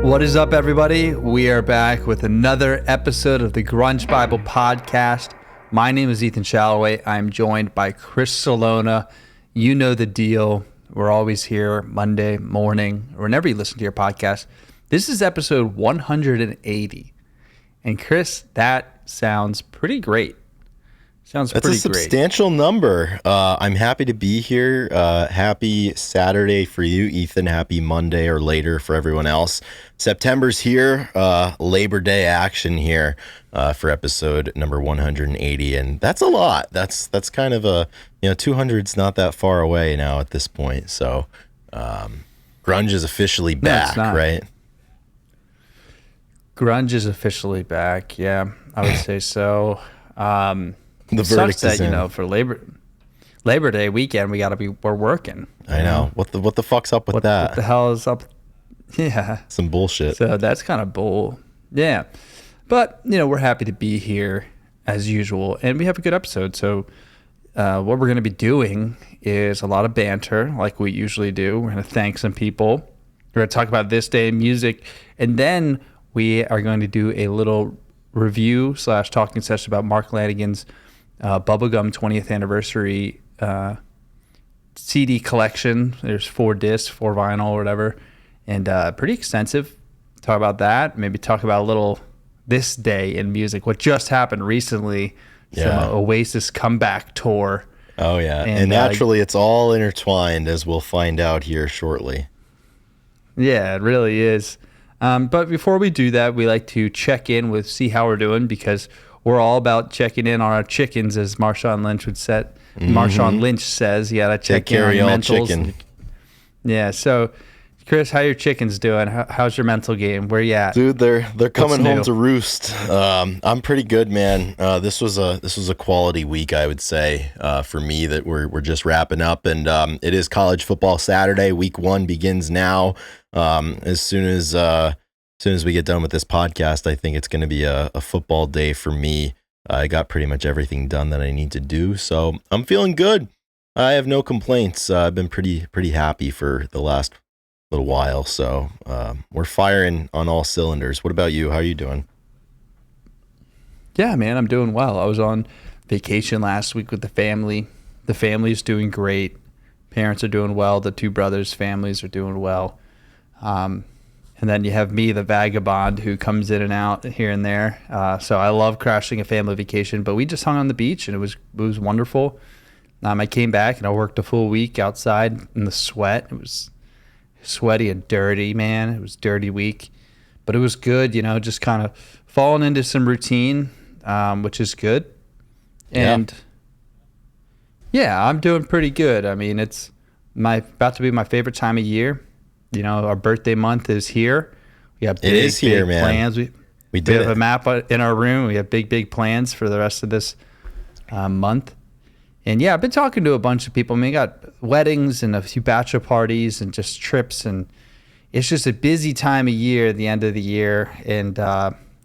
What is up, everybody? We are back with another episode of the Grunge Bible Podcast. My name is Ethan Shalloway. I'm joined by Chris Salona. You know the deal. We're always here Monday morning, or whenever you listen to your podcast. This is episode 180. And Chris, that sounds pretty great. Sounds That's pretty a substantial number. I'm happy to be here. Happy Saturday for you, Ethan. Happy Monday or later for everyone else. September's here. Labor Day action here for episode number 180, and that's a lot. That's kind of a 200's not that far away now at this point. So grunge is officially back, right? Grunge is officially back. Yeah, I would say so. The verdict is in. For Labor Day weekend, we're working. I know. What the fuck's up with that? What the hell is up? Yeah. Some bullshit. So that's kind of bull. Yeah. But, we're happy to be here as usual, and we have a good episode. So what we're going to be doing is a lot of banter like we usually do. We're going to thank some people. We're going to talk about this day in music, and then we are going to do a little review / talking session about Mark Lanegan's Bubblegum 20th anniversary CD collection. There's 4 discs, 4 vinyl or whatever, and pretty extensive. Talk about that. Maybe talk about a little this day in music, what just happened recently. Yeah. Some Oasis comeback tour. Oh yeah, and naturally it's all intertwined, as we'll find out here shortly. Yeah, it really is. But before we do that, we like to check in see how we're doing, because we're all about checking in on our chickens, as Marshawn Lynch would say. Marshawn Lynch says, you gotta check in on your mentals. Chicken. Yeah. So, Chris, how your chickens doing? How's your mental game? Where you at? Dude, they're coming home to roost. I'm pretty good, man. This was a quality week, I would say, for me, that we're just wrapping up, and it is college football Saturday. Week 1 begins now. As soon as we get done with this podcast, I think it's going to be a football day for me. I got pretty much everything done that I need to do, so I'm feeling good. I have no complaints. I've been pretty happy for the last little while, so we're firing on all cylinders. What about you? How are you doing? Yeah, man, I'm doing well. I was on vacation last week with the family. The family's doing great. Parents are doing well. The 2 brothers' families are doing well. And then you have me, the vagabond, who comes in and out here and there. So I love crashing a family vacation, but we just hung on the beach, and it was wonderful. I came back and I worked a full week outside in the sweat. It was sweaty and dirty, man. It was a dirty week, but it was good, just kind of falling into some routine, which is good. And yeah, I'm doing pretty good. I mean, it's about to be my favorite time of year. Our birthday month is here. We have big plans. We have a map in our room. We have big plans for the rest of this month. And yeah, I've been talking to a bunch of people. I mean, I got weddings and a few bachelor parties and just trips, and it's just a busy time of year at the end of the year. And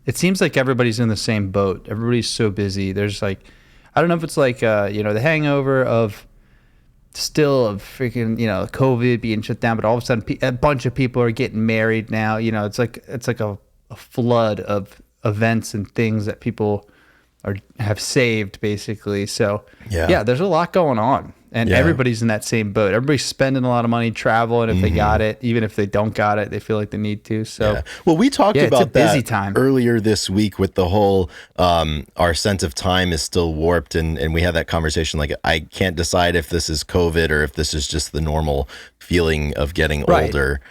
it seems like everybody's in the same boat. Everybody's so busy. There's I don't know if it's the hangover of freaking COVID being shut down, but all of a sudden a bunch of people are getting married now. It's like a flood of events and things that people have saved, basically. So yeah, there's a lot going on, and everybody's in that same boat. Everybody's spending a lot of money traveling if they got it. Even if they don't got it, they feel like they need to. So well, we talked about that time earlier this week with the whole our sense of time is still warped, and we had that conversation. Like, I can't decide if this is COVID or if this is just the normal feeling of getting older.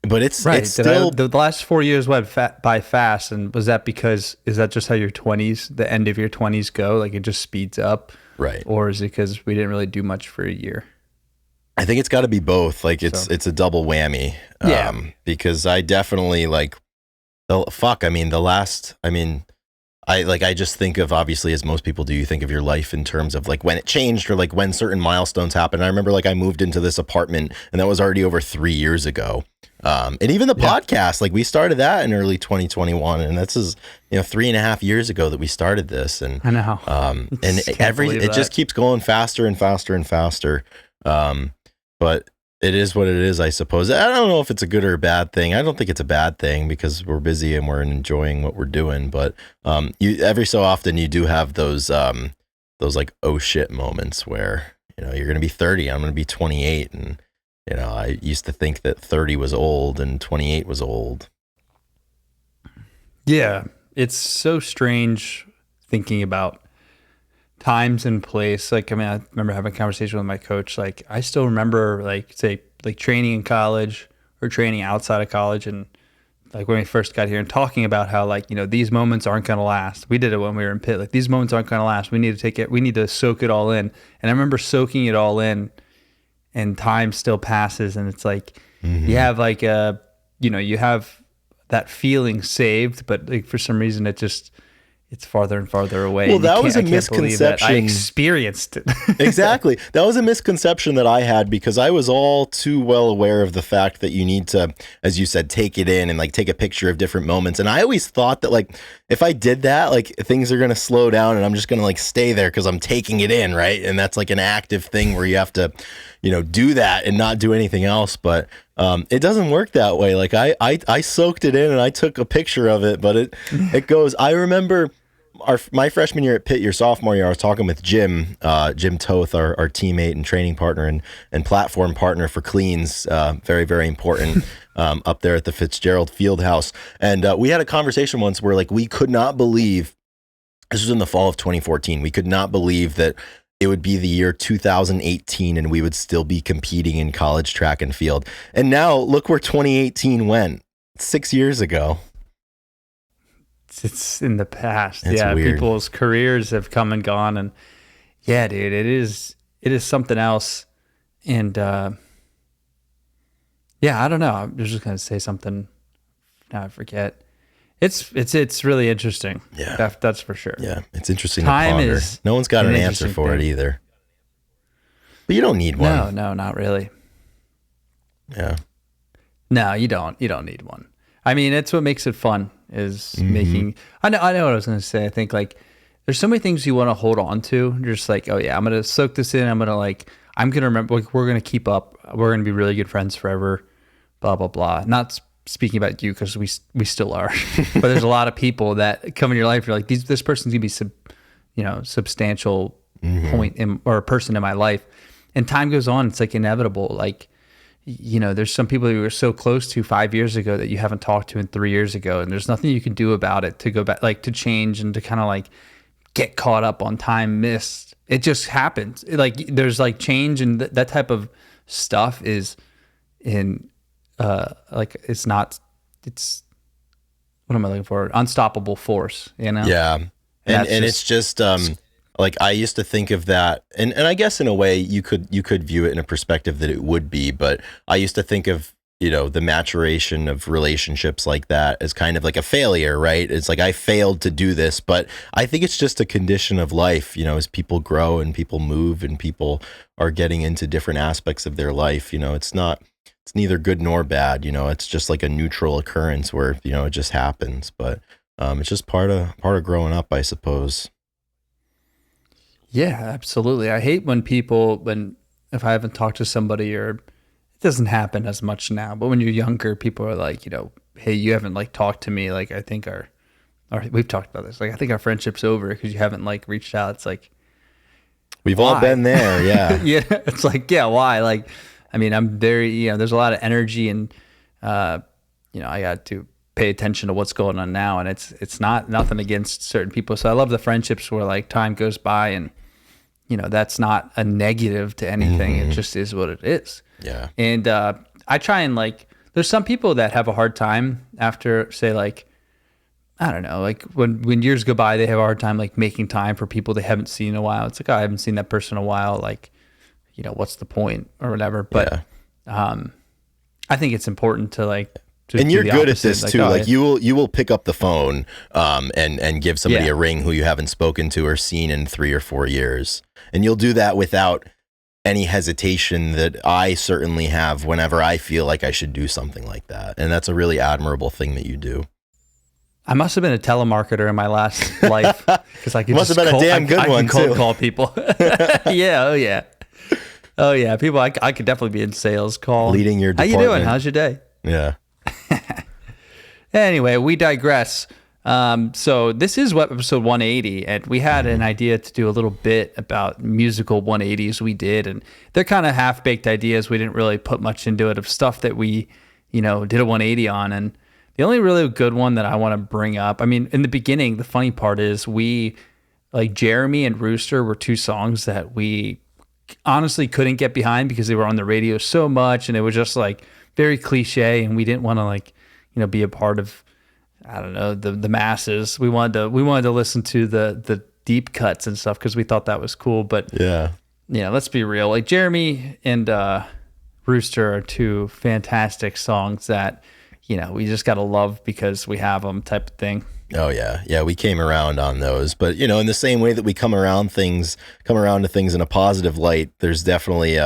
But it's still the last 4 years went by fast. And is that just how your 20s, the end of your 20s go? Like, it just speeds up, right? Or is it because we didn't really do much for a year? I think it's got to be both. Like, it's a double whammy. Because I definitely I just think of, obviously, as most people do, you think of your life in terms of when it changed or when certain milestones happened. I remember I moved into this apartment, and that was already over 3 years ago. And even the podcast, we started that in early 2021, and this is 3.5 years ago that we started this. And I know. And it just keeps going faster and faster and faster. But it is what it is, I suppose. I don't know if it's a good or a bad thing. I don't think it's a bad thing because we're busy and we're enjoying what we're doing. But you every so often you do have those like oh shit moments where you're gonna be 30, I'm gonna be 28, and I used to think that 30 was old and 28 was old. Yeah, it's so strange thinking about times and place. Like, I mean, I remember having a conversation with my coach. Like, I still remember, like, say, like training in college or training outside of college, and like when we first got here and talking about how, like, these moments aren't going to last. We did it when we were in Pitt. Like, these moments aren't going to last. We need to take it. We need to soak it all in. And I remember soaking it all in, and time still passes, and it's like you have like you have that feeling saved, but like for some reason it's farther and farther away. Well, that was a misconception. I experienced it. Exactly. That was a misconception that I had because I was all too well aware of the fact that you need to, as you said, take it in and like take a picture of different moments. And I always thought that like if I did that, like things are going to slow down and I'm just going to like stay there because I'm taking it in, right? And that's like an active thing where you have to, do that and not do anything else. But it doesn't work that way. Like I soaked it in and I took a picture of it, but it goes. I remember my freshman year at Pitt, your sophomore year, I was talking with Jim Toth, our teammate and training partner and platform partner for cleans, very, very important up there at the Fitzgerald Fieldhouse. And we had a conversation once where like we could not believe, this was in the fall of 2014, we could not believe that it would be the year 2018 and we would still be competing in college track and field. And now look where 2018 went. 6 years ago. It's in the past. It's weird. People's careers have come and gone, and yeah, dude, it is something else. And I don't know. I was just gonna say something. Now I forget. It's really interesting. Yeah, that's for sure. Yeah, it's interesting. Time to ponder. is no one's got an answer for it either. But you don't need one. No, not really. Yeah. No, you don't. You don't need one. I mean, it's what makes it fun is making. I know what I was going to say. I think like there's so many things you want to hold on to. You're just like, oh yeah, I'm going to soak this in. I'm going to remember. Like, we're going to keep up. We're going to be really good friends forever. Blah blah blah. Not speaking about you because we still are, but there's a lot of people that come in your life. You're like, this person's gonna be substantial point or a person in my life, and time goes on. It's like inevitable. Like, there's some people you were so close to 5 years ago that you haven't talked to in 3 years ago, and there's nothing you can do about it to go back, like to change and to kind of like get caught up on time missed. It just happens. Like there's like change and that type of stuff is in. Like it's what am I looking for? Unstoppable force, Yeah. And it's just like I used to think of that and I guess in a way you could view it in a perspective that it would be, but I used to think of, the maturation of relationships like that as kind of like a failure, right? It's like I failed to do this, but I think it's just a condition of life, as people grow and people move and people are getting into different aspects of their life, it's neither good nor bad, it's just like a neutral occurrence where, it just happens, but it's just part of growing up, I suppose. Yeah, absolutely. I hate when if I haven't talked to somebody, or it doesn't happen as much now, but when you're younger, people are like, hey, you haven't like talked to me. Like, I think we've talked about this. Like, I think our friendship's over because you haven't like reached out. It's like, we've why? all been there. Yeah. Yeah. It's like, yeah, why? Like, I mean, I'm very, there's a lot of energy and, I got to pay attention to what's going on now. And it's nothing against certain people. So I love the friendships where like time goes by and, that's not a negative to anything. It just is what it is. Yeah. And I try and like, there's some people that have a hard time after, say, like, I don't know, like when years go by, they have a hard time like making time for people they haven't seen in a while. It's like, oh, I haven't seen that person in a while. Like, what's the point or whatever. But I think it's important to like. And you're good at this too. Like you will pick up the phone and give somebody a ring who you haven't spoken to or seen in 3 or 4 years. And you'll do that without any hesitation that I certainly have whenever I feel like I should do something like that. And that's a really admirable thing that you do. I must have been a telemarketer in my last life because I could must have been a damn good one I can too. call people. Yeah, oh yeah. Oh yeah, people. I could definitely be in sales call. Leading your How department. you doing? How's your day? Yeah. Anyway, we digress. So this is what episode 180, and we had an idea to do a little bit about musical 180s we did, and they're kind of half-baked ideas. We didn't really put much into it of stuff that we, did a 180 on. And the only really good one that I want to bring up, I mean, in the beginning, the funny part is Jeremy and Rooster were two songs that we honestly couldn't get behind because they were on the radio so much, and it was just like very cliche, and we didn't want to be a part of, I don't know, the masses. We wanted to listen to the deep cuts and stuff because we thought that was cool. But yeah, let's be real. Like Jeremy and Rooster are two fantastic songs that we just gotta love because we have them, type of thing. Oh yeah, we came around on those, but in the same way that we come around to things in a positive light, there's definitely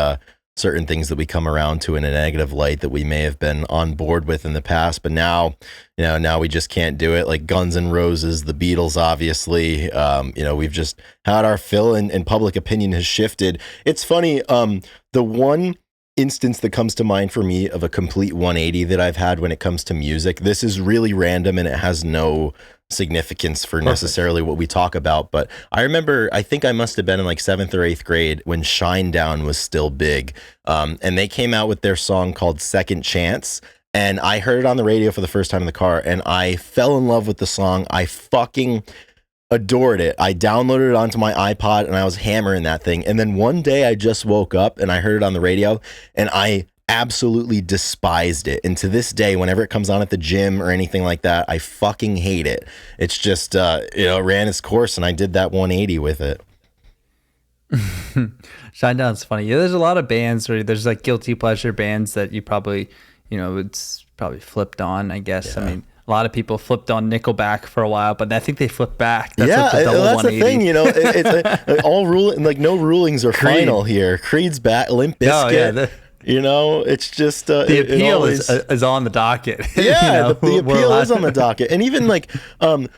certain things that we come around to in a negative light that we may have been on board with in the past, but now we just can't do it. Like Guns N' Roses, the Beatles, obviously, we've just had our fill, and public opinion has shifted. It's funny, the one instance that comes to mind for me of a complete 180 that I've had when it comes to music, this is really random and it has no significance for necessarily what we talk about, but I remember, I think I must have been in like 7th or 8th grade when Shinedown was still big, and they came out with their song called Second Chance, and I heard it on the radio for the first time in the car, and I fell in love with the song. I fucking adored it. I downloaded it onto my iPod and I was hammering that thing, and then one day I just woke up and I heard it on the radio and I absolutely despised it, and to this day, whenever it comes on at the gym or anything like that, I fucking hate it. It's just it ran its course, and I did that 180 with it. Shinedown's funny. Yeah, there's a lot of bands where there's like guilty pleasure bands that you probably it's probably flipped on, I guess. Yeah. I mean, a lot of people flipped on Nickelback for a while, but I think they flipped back. That's that's the thing. It's all no rulings are Creed. Final here. Creed's back. Limp Bizkit. It's just the appeal is on the docket. Yeah, the appeal is on the docket, and even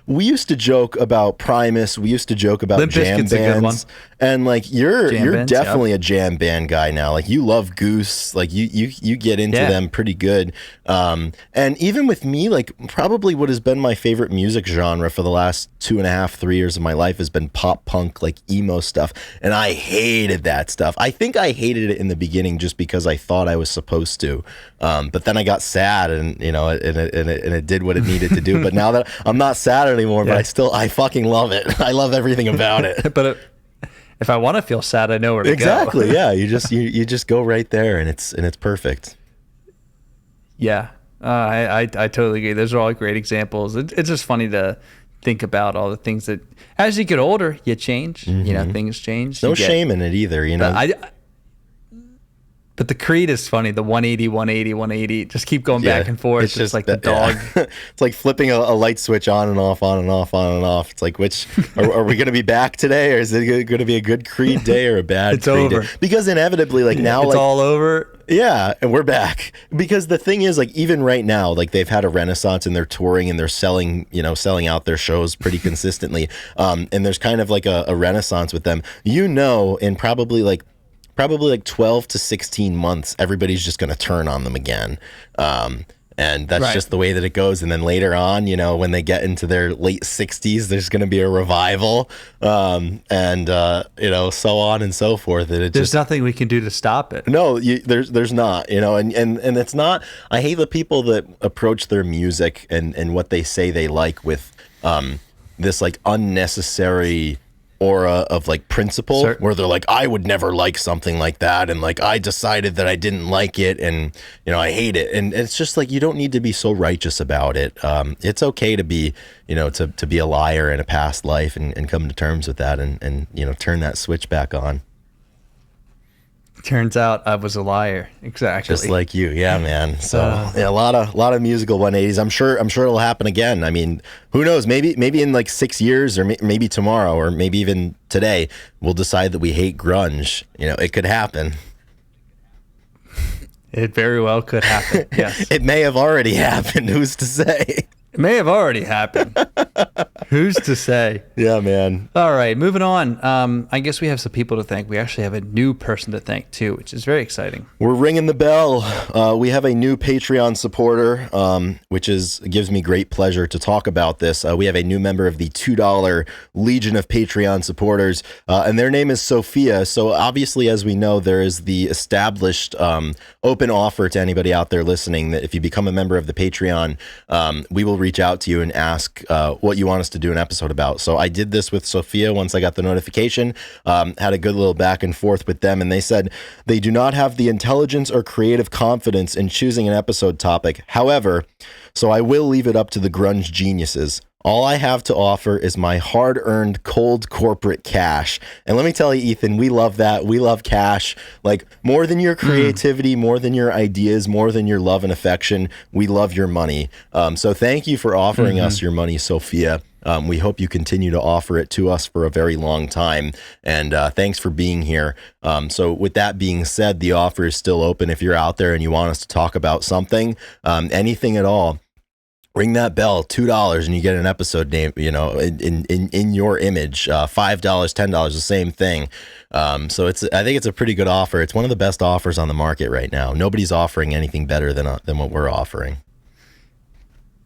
we used to joke about Primus. We used to joke about Limp jam Bizkit's a good one. bands, and you're definitely a jam band guy now. Like you love Goose. Like you get into them pretty good. And even with me, probably what has been my favorite music genre for the last 2.5-3 years of my life has been pop punk, like emo stuff, and I hated that stuff. I think I hated it in the beginning just because I thought I was supposed to, but then I got sad, and it did what it needed to do. But now that I'm not sad anymore, but I fucking love it. I love everything about it. But if I want to feel sad, I know where to go. Exactly. Yeah, you just go right there, and it's perfect. Yeah, I totally agree. Those are all great examples. It's just funny to think about all the things that as you get older, you change. Mm-hmm. Things change. No shame in it either. But the Creed is funny. The 180, 180, 180. Just keep going back and forth. It's just like the dog. Yeah. It's like flipping a light switch on and off, on and off, on and off. It's like, which are we going to be back today, or is it going to be a good Creed day or a bad it's Creed over. day? Because inevitably, now it's all over. Yeah, and we're back. Because the thing is, even right now, they've had a renaissance and they're touring and they're selling out their shows pretty consistently. And there's kind of a renaissance with them. In probably 12 to 16 months, everybody's just going to turn on them again. And that's just the way that it goes. And then later on, when they get into their late 60s, there's going to be a revival, and so on and so forth. There's nothing we can do to stop it. No, there's not, and it's not, I hate the people that approach their music and what they say they like with this unnecessary aura of principle, where they're like, I would never like something like that, and I decided that I didn't like it, and I hate it, and it's just you don't need to be so righteous about it. It's okay to be to be a liar in a past life and come to terms with that, and turn that switch back on. Turns out I was a liar. Exactly. Just like you. Yeah, man. So a lot of musical 180s. I'm sure it'll happen again. I mean, who knows? Maybe in 6 years, or maybe tomorrow, or maybe even today, we'll decide that we hate grunge. It could happen. It very well could happen. Yes. It may have already happened. Who's to say? It may have already happened. Who's to say? Yeah, man. All right, moving on. I guess we have some people to thank. We actually have a new person to thank too, which is very exciting. We're ringing the bell. We have a new Patreon supporter, which gives me great pleasure to talk about this. We have a new member of the $2 Legion of Patreon supporters, and their name is Sophia. So obviously, as we know, there is the established open offer to anybody out there listening that if you become a member of the Patreon, we will reach out to you and ask what you want us to do an episode about. So I did this with Sophia once I got the notification, had a good little back and forth with them, and they said they do not have the intelligence or creative confidence in choosing an episode topic. However, so I will leave it up to the grunge geniuses. All I have to offer is my hard-earned cold corporate cash. And let me tell you, Ethan, we love that. We love cash. Like, more than your creativity, more than your ideas, more than your love and affection, we love your money. So thank you for offering us your money, Sophia. We hope you continue to offer it to us for a very long time. And thanks for being here. So with that being said, the offer is still open. If you're out there and you want us to talk about something, anything at all, ring that bell, $2, and you get an episode name, you know, in your image. $5, $10, the same thing. So I think it's a pretty good offer. It's one of the best offers on the market right now. Nobody's offering anything better than what we're offering.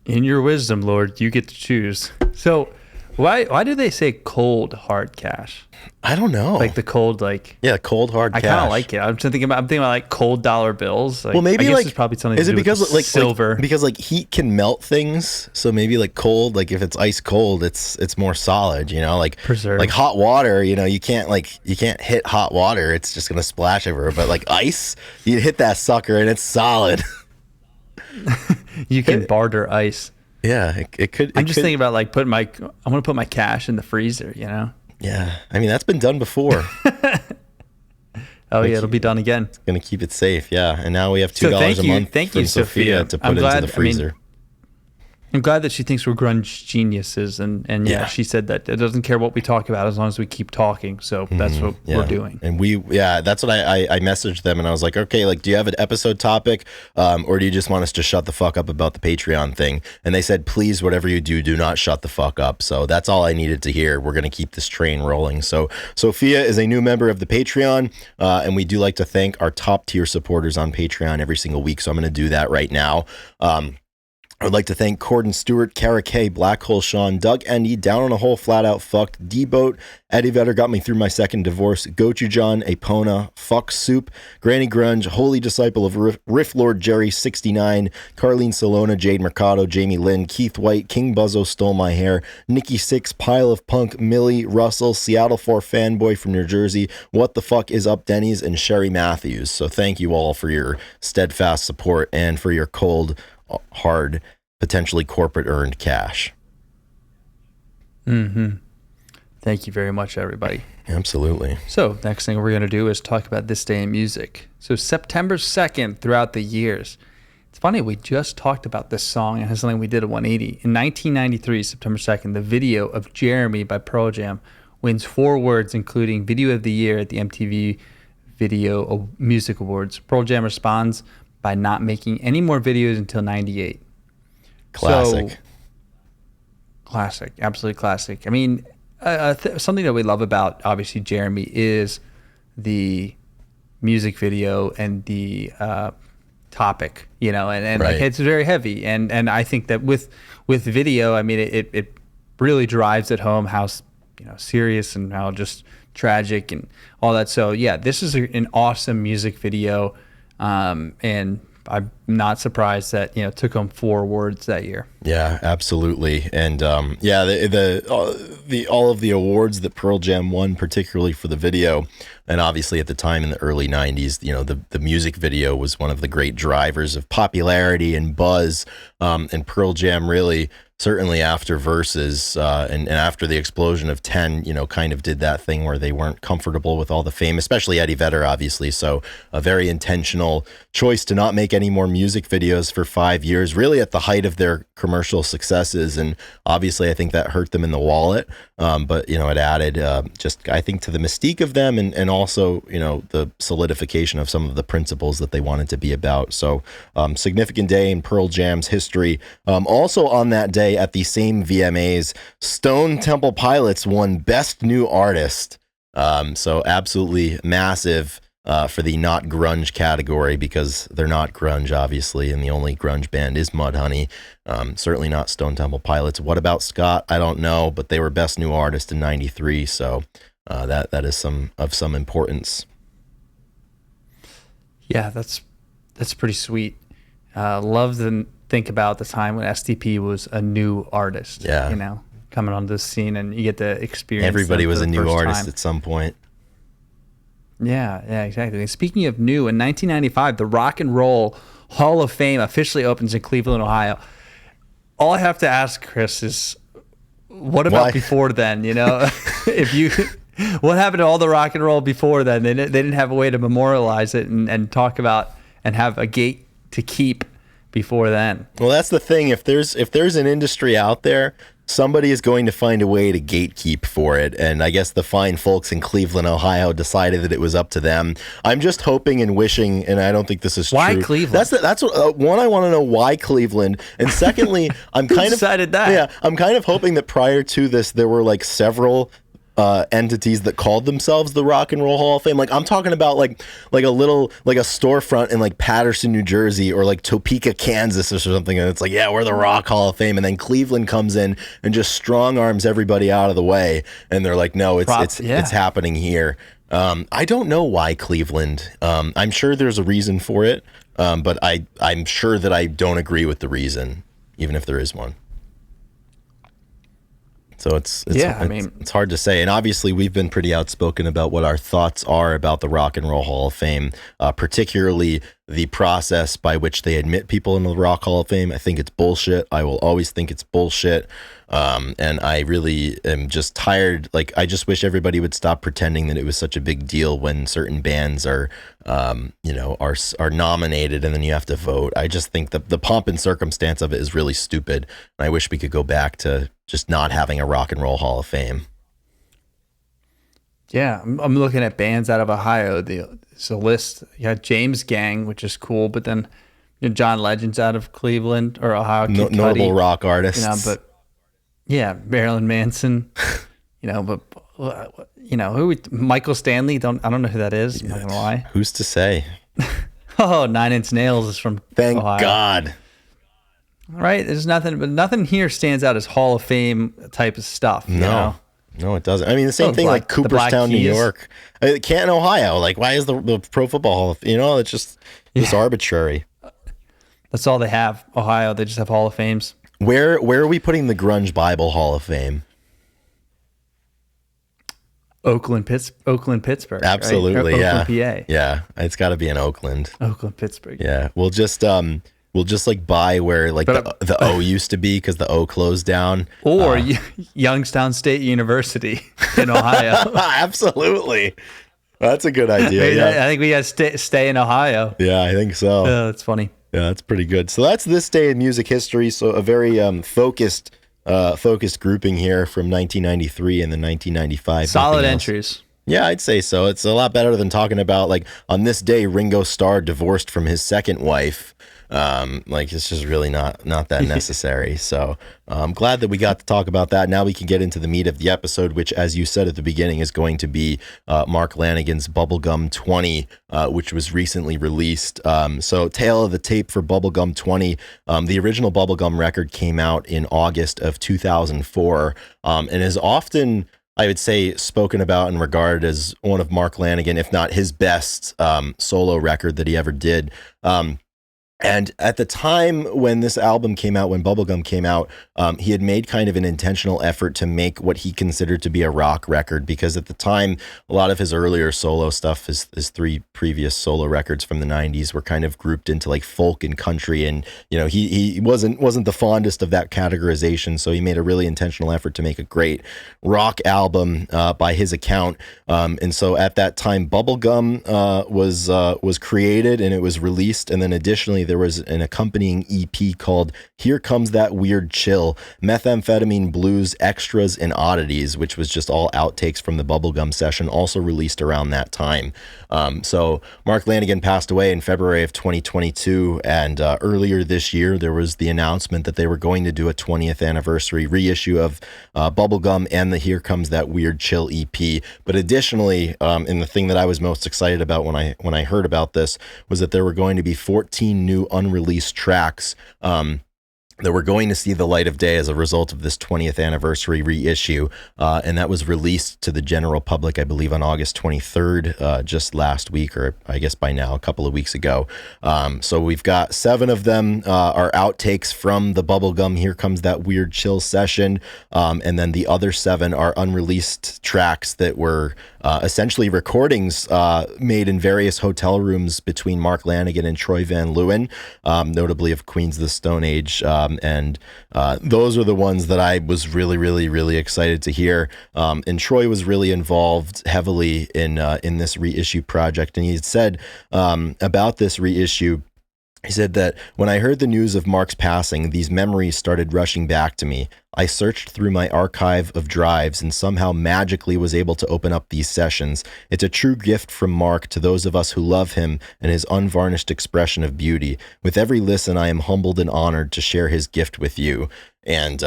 In your wisdom, Lord, you get to choose. So why do they say cold hard cash? I don't know. Like the cold, like, yeah, cold hard cash. I kind of like it. I'm thinking about like cold dollar bills. Like, well, maybe I guess like it's probably something. Is to it do because with like silver? Because like heat can melt things, so maybe like cold. Like if it's ice cold, it's more solid. You know, like preserved. Like hot water. You know, you can't hit hot water. It's just gonna splash everywhere. But like ice, you hit that sucker and it's solid. You can barter ice. Yeah, it could. I'm just thinking about like I want to put my cash in the freezer, you know? Yeah. I mean, that's been done before. Oh, yeah, it'll be done again. It's going to keep it safe. Yeah. And now we have $2 a month thank you, Sophia, to put into the freezer. I'm glad that she thinks we're grunge geniuses, and yeah, she said that it doesn't care what we talk about as long as we keep talking. So that's what we're doing. And that's what I messaged them, and I was like, okay, like, do you have an episode topic, or do you just want us to shut the fuck up about the Patreon thing? And they said, please, whatever you do not shut the fuck up. So that's all I needed to hear. We're gonna keep this train rolling. So Sophia is a new member of the Patreon, and we do like to thank our top tier supporters on Patreon every single week. So I'm gonna do that right now. I would like to thank Corden Stewart, Kara K, Black Hole Sean, Doug Endy, Down on a Hole, Flat Out Fucked, D-Boat, Eddie Vedder got me through my second divorce, Gochu John, Apona, Fuck Soup, Granny Grunge, Holy Disciple of Riff Lord Jerry 69, Carlene Salona, Jade Mercado, Jamie Lynn, Keith White, King Buzzo Stole My Hair, Nikki Six, Pile of Punk, Millie, Russell, Seattle 4 Fanboy from New Jersey, What the Fuck is Up Denny's, and Sherry Matthews. So thank you all for your steadfast support and for your cold, hard, potentially corporate earned cash. Thank you very much, everybody. Absolutely. So next thing we're going to do is talk about this day in music. So September 2nd throughout the years. It's funny, we just talked about this song and it's something we did at 180. In 1993, September 2nd, the video of Jeremy by Pearl Jam wins 4 awards, including Video of the Year at the MTV Video Music Awards. Pearl Jam responds by not making any more videos until 98. Classic. So, classic. Absolutely classic. I mean, something that we love about, obviously, Jeremy is the music video and the topic, you know, and right. Like, it's very heavy. And I think that with video, I mean, it really drives it home how, you know, serious and how just tragic and all that. So, yeah, this is an awesome music video. And I'm not surprised that, you know, it took home 4 awards that year. Yeah, absolutely. And the all of the awards that Pearl Jam won, particularly for the video, and obviously at the time in the early 90s, you know, the music video was one of the great drivers of popularity and buzz. And Pearl Jam really certainly after Versus and after the explosion of 10, kind of did that thing where they weren't comfortable with all the fame, especially Eddie Vedder, obviously. So a very intentional choice to not make any more music videos for 5 years, really at the height of their commercial successes. And obviously, I think that hurt them in the wallet. But, it added just, I think, to the mystique of them and also, the solidification of some of the principles that they wanted to be about. So significant day in Pearl Jam's history. Also on that day at the same VMAs, Stone Temple Pilots won Best New Artist. So absolutely massive for the not grunge category, because they're not grunge, obviously, and the only grunge band is Mudhoney. Certainly not Stone Temple Pilots. What about Scott? I don't know, but they were Best New Artist in '93, so that is some importance. Yeah, that's pretty sweet. Love to think about the time when SDP was a new artist. Yeah, coming onto the scene, and you get to experience. Everybody was a new artist at some point. Yeah, exactly. And speaking of new, in 1995, the Rock and Roll Hall of Fame officially opens in Cleveland, Ohio. All I have to ask, Chris, is what about before then? What happened to all the rock and roll before then? They didn't have a way to memorialize it and talk about and have a gate to keep before then. Well, that's the thing. If there's an industry out there, somebody is going to find a way to gatekeep for it. And I guess the fine folks in Cleveland, Ohio decided that it was up to them. I'm just hoping and wishing, and I don't think this is why true. Why Cleveland? That's what, one, I want to know why Cleveland. And secondly, I'm kind of decided that. Yeah, I'm kind of hoping that prior to this, there were like several entities that called themselves the Rock and Roll Hall of Fame. Like, I'm talking about like a little, like a storefront in like Patterson, New Jersey, or like Topeka, Kansas, or something, and it's like, yeah, we're the Rock Hall of Fame, and then Cleveland comes in and just strong arms everybody out of the way, and they're like, no, it's happening here. I don't know why Cleveland. I'm sure there's a reason for it, but I'm sure that I don't agree with the reason, even if there is one. So it's hard to say. And obviously we've been pretty outspoken about what our thoughts are about the Rock and Roll Hall of Fame, particularly the process by which they admit people into the Rock Hall of Fame. I think it's bullshit. I will always think it's bullshit. And I really am just tired. Like, I just wish everybody would stop pretending that it was such a big deal when certain bands are nominated and then you have to vote. I just think the pomp and circumstance of it is really stupid. And I wish we could go back to just not having a Rock and Roll Hall of Fame. Yeah, I'm looking at bands out of Ohio. It's a list. You got James Gang, which is cool, but then John Legend's out of Cleveland or Ohio. Notable rock artists. But yeah, Marilyn Manson. Michael Stanley. I don't know who that is. I'm not gonna lie. Who's to say? Oh, Nine Inch Nails is from Thank Ohio. God. Right? There's nothing here stands out as Hall of Fame type of stuff. No, it doesn't. I mean, the same thing like Cooperstown, New York, Canton, Ohio. Like, why is the Pro Football Hall of Fame? It's just arbitrary. That's all they have. Ohio, they just have Hall of Fames. Where are we putting the Grunge Bible Hall of Fame? Oakland, Pittsburgh. Absolutely, right? yeah. Oakland, PA. Yeah, it's got to be in Oakland. Oakland, Pittsburgh. Yeah, we'll just like buy where like the O used to be because the O closed down. Or Youngstown State University in Ohio. Absolutely. That's a good idea. Yeah. I think we got to stay in Ohio. Yeah, I think so. That's funny. Yeah, that's pretty good. So that's this day in music history. So a very focused grouping here from 1993 and the 1995. Solid entries. Yeah, I'd say so. It's a lot better than talking about like on this day Ringo Starr divorced from his second wife. It's just really not that necessary. So I'm glad that we got to talk about that. Now we can get into the meat of the episode, which, as you said at the beginning, is going to be Mark Lanegan's Bubblegum 20, which was recently released. So tale of the tape for Bubblegum 20. The original Bubblegum record came out in August of 2004 and is often, I would say, spoken about and regarded as one of Mark Lanegan, if not his best solo record that he ever did. And at the time when this album came out, when Bubblegum came out, he had made kind of an intentional effort to make what he considered to be a rock record, because at the time, a lot of his earlier solo stuff, his three previous solo records from the 90s were kind of grouped into like folk and country. And, you know, he wasn't the fondest of that categorization. So he made a really intentional effort to make a great rock album by his account. And so at that time, Bubblegum was created and it was released. And then additionally, there was an accompanying EP called Here Comes That Weird Chill, Methamphetamine Blues, Extras, and Oddities, which was just all outtakes from the Bubblegum session, also released around that time. So Mark Lanegan passed away in February of 2022, and earlier this year, there was the announcement that they were going to do a 20th anniversary reissue of Bubblegum and the Here Comes That Weird Chill EP. But additionally, and the thing that I was most excited about when I heard about this was that there were going to be 14 new unreleased tracks that were going to see the light of day as a result of this 20th anniversary reissue. And that was released to the general public, I believe, on August 23rd, just last week, or I guess by now, a couple of weeks ago. So we've got 7 of them are outtakes from the Bubblegum Here Comes That Weird Chill session. And then the other 7 are unreleased tracks that were essentially recordings made in various hotel rooms between Mark Lanegan and Troy Van Leeuwen, notably of Queens of the Stone Age. And those are the ones that I was really, really, really excited to hear. And Troy was really involved heavily in this reissue project. And he had said about this reissue, he said that when I heard the news of Mark's passing, these memories started rushing back to me. I searched through my archive of drives and somehow magically was able to open up these sessions. It's a true gift from Mark to those of us who love him and his unvarnished expression of beauty. With every listen, I am humbled and honored to share his gift with you. And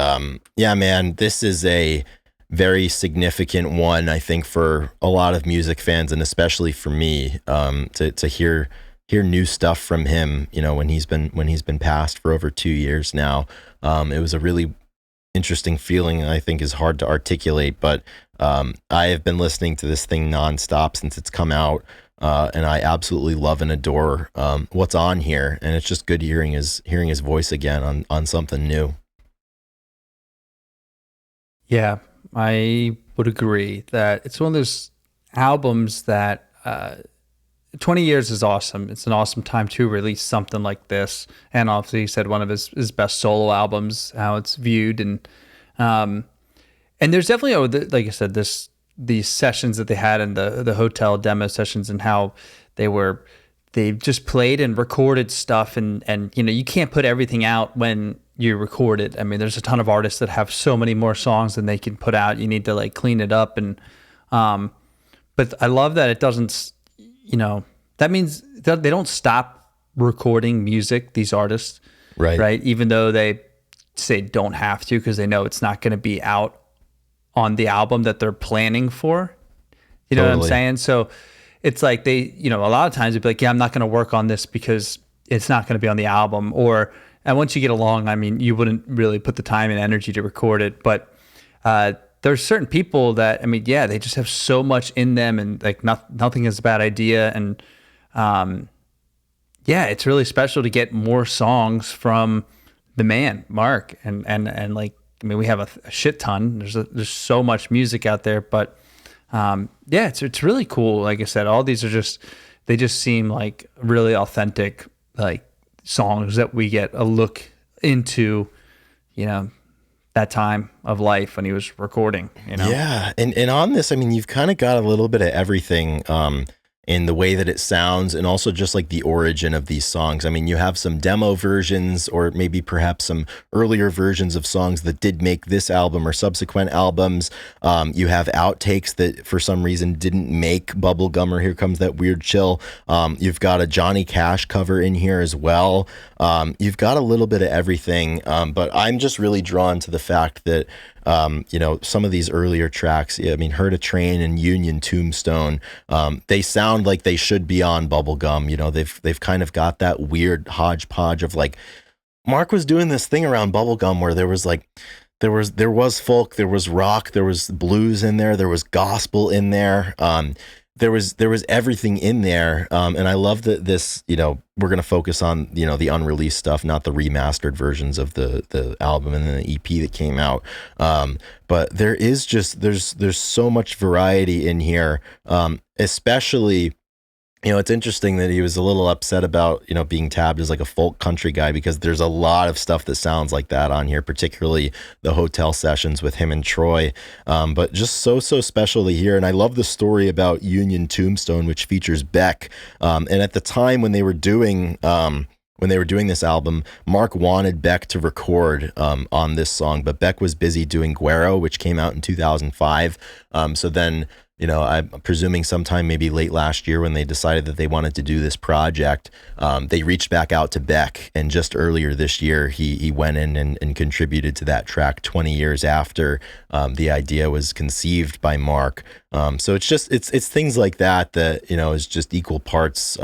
yeah, man, this is a very significant one, I think, for a lot of music fans, and especially for me, to hear new stuff from him, you know, when he's been passed for over 2 years now. It was a really interesting feeling, I think is hard to articulate, but I have been listening to this thing nonstop since it's come out, and I absolutely love and adore what's on here, and it's just good hearing his voice again on something new. Yeah, I would agree that it's one of those albums that 20 years is awesome. It's an awesome time to release something like this. And obviously he said one of his best solo albums, how it's viewed. And there's definitely, like I said, these sessions that they had in the hotel demo sessions, and how they just played and recorded stuff. And, you know, you can't put everything out when you record it. I mean, there's a ton of artists that have so many more songs than they can put out. You need to like clean it up. And, but I love that it doesn't, you know, that means that they don't stop recording music, these artists, right? Even though they say don't have to, because they know it's not going to be out on the album that they're planning for. You know what I'm saying? So it's like they, you know, a lot of times they'd be like, yeah, I'm not going to work on this because it's not going to be on the album. And once you get along, I mean, you wouldn't really put the time and energy to record it. But there's certain people that, I mean, yeah, they just have so much in them, and like nothing is a bad idea. And yeah, it's really special to get more songs from the man, Mark. And like, I mean, we have a shit ton. There's so much music out there, but yeah, it's really cool. Like I said, all these are they just seem like really authentic, like songs that we get a look into, you know, that time of life when he was recording, you know? Yeah. And on this, I mean, you've kind of got a little bit of everything in the way that it sounds, and also just like the origin of these songs. I mean, you have some demo versions, or maybe perhaps some earlier versions of songs that did make this album or subsequent albums. You have outtakes that for some reason didn't make Bubblegum or Here Comes That Weird Chill. You've got a Johnny Cash cover in here as well. You've got a little bit of everything, but I'm just really drawn to the fact that you know, some of these earlier tracks, I mean, Heard a Train and Union Tombstone, they sound like they should be on Bubblegum. You know, they've kind of got that weird hodgepodge of like, Mark was doing this thing around Bubblegum where there was folk, there was rock, there was blues in there was gospel in there. there was everything in there, and I love that this, we're gonna focus on the unreleased stuff, not the remastered versions of the album and then the EP that came out. But there is there's so much variety in here, especially. It's interesting that he was a little upset about, being tabbed as like a folk country guy, because there's a lot of stuff that sounds like that on here, particularly the hotel sessions with him and Troy. But just so special to hear. And I love the story about Union Tombstone, which features Beck. And at the time when they were doing this album, Mark wanted Beck to record on this song, but Beck was busy doing Guero, which came out in 2005. So then, I'm presuming sometime maybe late last year when they decided that they wanted to do this project, they reached back out to Beck. And just earlier this year, he went in and contributed to that track 20 years after the idea was conceived by Mark. So it's things like that is just equal parts,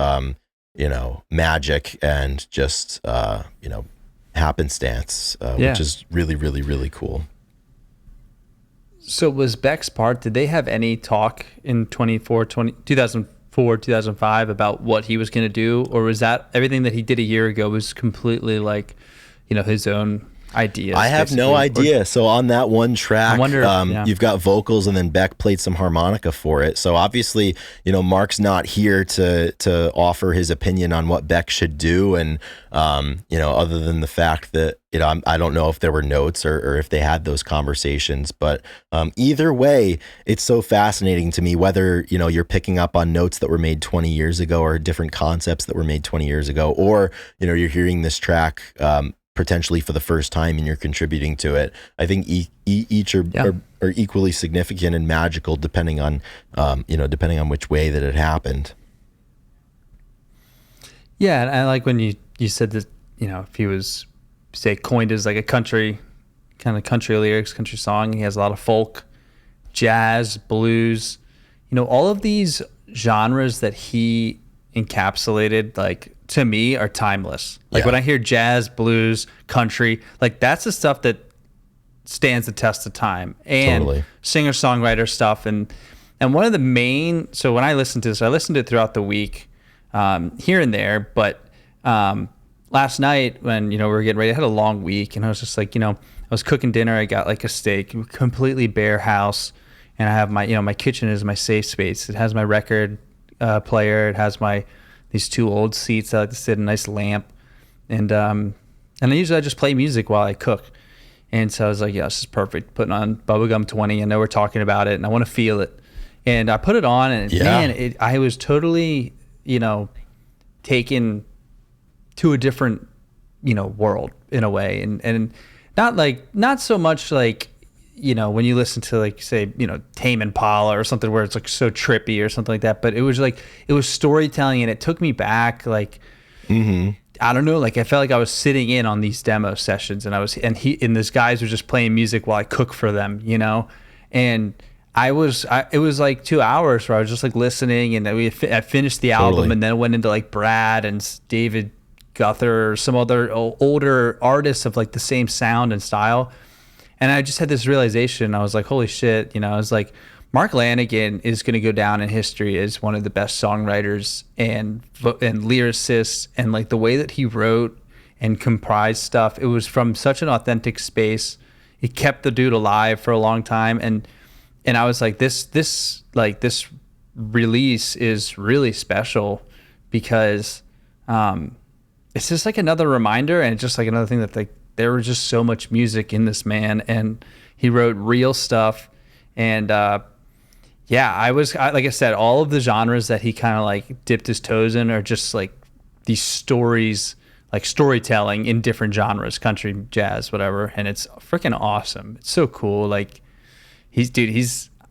magic and just, happenstance, which is really, really, really cool. So was Beck's part, did they have any talk in 2004, 2005 about what he was going to do? Or was that everything that he did a year ago was completely like, his own ideas? I have no idea. So on that one track, you've got vocals and then Beck played some harmonica for it. So obviously, Mark's not here to offer his opinion on what Beck should do. And, other than the fact that, I don't know if there were notes or if they had those conversations, but either way, it's so fascinating to me whether, you're picking up on notes that were made 20 years ago or different concepts that were made 20 years ago, or, you're hearing this track potentially for the first time and you're contributing to it. I think each are equally significant and magical depending on which way that it happened. Yeah, and I like when you said that, if he was, say, coined as like a country lyrics, country song, he has a lot of folk, jazz, blues, all of these genres that he encapsulated, like, to me, are timeless. Like when I hear jazz, blues, country, like that's the stuff that stands the test of time. And totally. Singer-songwriter stuff. And one of the main, so when I listened to this, I listened to it throughout the week, here and there, but last night when, we were getting ready, I had a long week and I was just like, I was cooking dinner. I got like a steak, completely bare house. And I have my, my kitchen is my safe space. It has my record player. It has these two old seats that I like to sit in, a nice lamp. And I usually just play music while I cook. And so I was like, yeah, this is perfect. Putting on Bubblegum 20. I know we're talking about it and I want to feel it. And I put it on and man, I was totally, taken to a different, world in a way. And not so much like, when you listen to like, say, Tame Impala or something where it's like so trippy or something like that. But it was storytelling and it took me back. Like, I don't know, like I felt like I was sitting in on these demo sessions and these guys were just playing music while I cook for them, and it was like 2 hours where I was just like listening and I finished the album and then it went into like Brad and David Guthrie or some other older artists of like the same sound and style. And I just had this realization. I was like, holy shit, I was like, Mark Lanegan is going to go down in history as one of the best songwriters and lyricists, and like the way that he wrote and comprised stuff, it was from such an authentic space. He kept the dude alive for a long time. And I was like, this release is really special because it's just like another reminder and just like another thing that like there was just so much music in this man and he wrote real stuff. And like I said, all of the genres that he kind of like dipped his toes in are just like these stories, like storytelling in different genres, country, jazz, whatever. And it's freaking awesome. It's so cool. Like I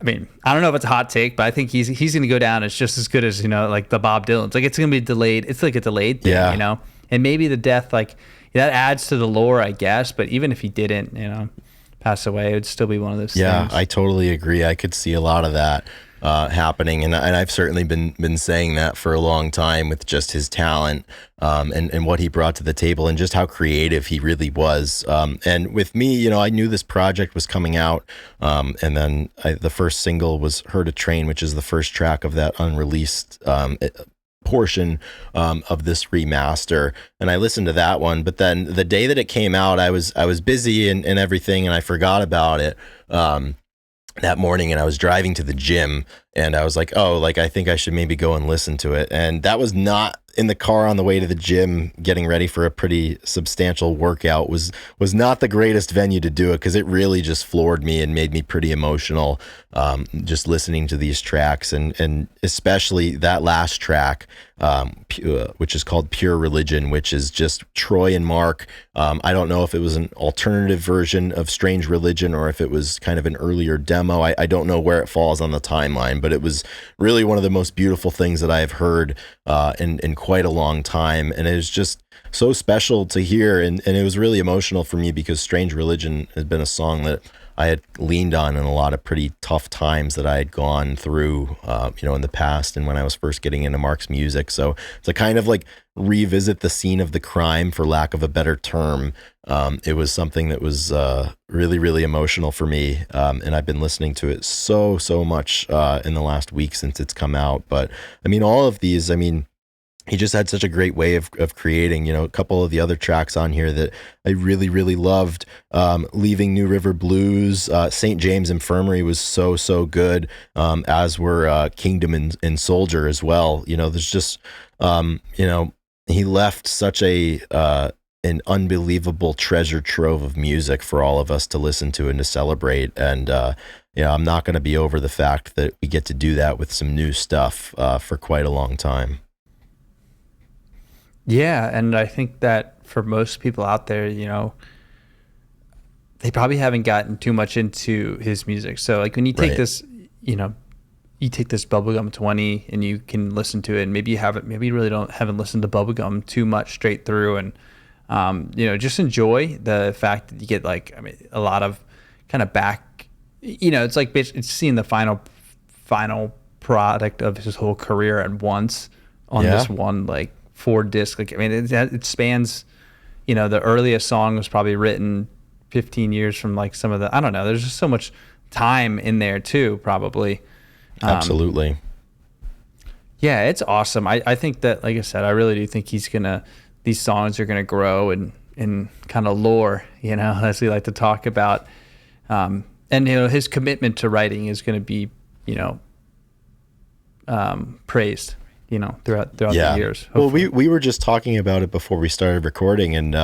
mean, I don't know if it's a hot take, but I think he's going to go down as just as good as, like the Bob Dylan's. Like it's going to be delayed. It's like a delayed thing, and maybe the death, like that adds to the lore, I guess. But even if he didn't, pass away, it would still be one of those things. Yeah, I totally agree. I could see a lot of that. happening, and I've certainly been saying that for a long time with just his talent, and what he brought to the table, and just how creative he really was. And with me, I knew this project was coming out, and then the first single was "Heard a Train," which is the first track of that unreleased portion of this remaster, and I listened to that one. But then the day that it came out, I was busy and everything, and I forgot about it that morning, and I was driving to the gym, and I was like, oh, like I think I should maybe go and listen to it. And that was not in the car on the way to the gym, getting ready for a pretty substantial workout, was not the greatest venue to do it, because it really just floored me and made me pretty emotional, just listening to these tracks, and especially that last track, which is called Pure Religion, which is just Troy and Mark. I don't know if it was an alternative version of Strange Religion or if it was kind of an earlier demo. I don't know where it falls on the timeline, but it was really one of the most beautiful things that I have heard in quite a long time, and it was just so special to hear, and it was really emotional for me, because Strange Religion has been a song that I had leaned on in a lot of pretty tough times that I had gone through, in the past, and when I was first getting into Mark's music. So to kind of like revisit the scene of the crime, for lack of a better term, it was something that was really, really emotional for me, and I've been listening to it so much in the last week since it's come out. But I mean, all of these, he just had such a great way of creating, a couple of the other tracks on here that I really, really loved. Leaving New River Blues, St. James Infirmary was so good, as were Kingdom and Soldier as well. There's just, he left such an unbelievable treasure trove of music for all of us to listen to and to celebrate. And, I'm not going to be over the fact that we get to do that with some new stuff for quite a long time. Yeah, and I think that for most people out there, they probably haven't gotten too much into his music. So like when you take this, you take this Bubblegum 20 and you can listen to it, and maybe you really haven't listened to Bubblegum too much straight through, and just enjoy the fact that you get a lot of kind of back, it's like it's seeing the final product of his whole career at once on this one 4-disc. It spans, the earliest song was probably written 15 years from some of the, I don't know, there's just so much time in there too, probably. Absolutely. Yeah, it's awesome. I think that, like I said, I really do think these songs are gonna grow and kind of lore, as we like to talk about. And his commitment to writing is gonna be, praised, throughout the years. Hopefully. Well, we were just talking about it before we started recording, and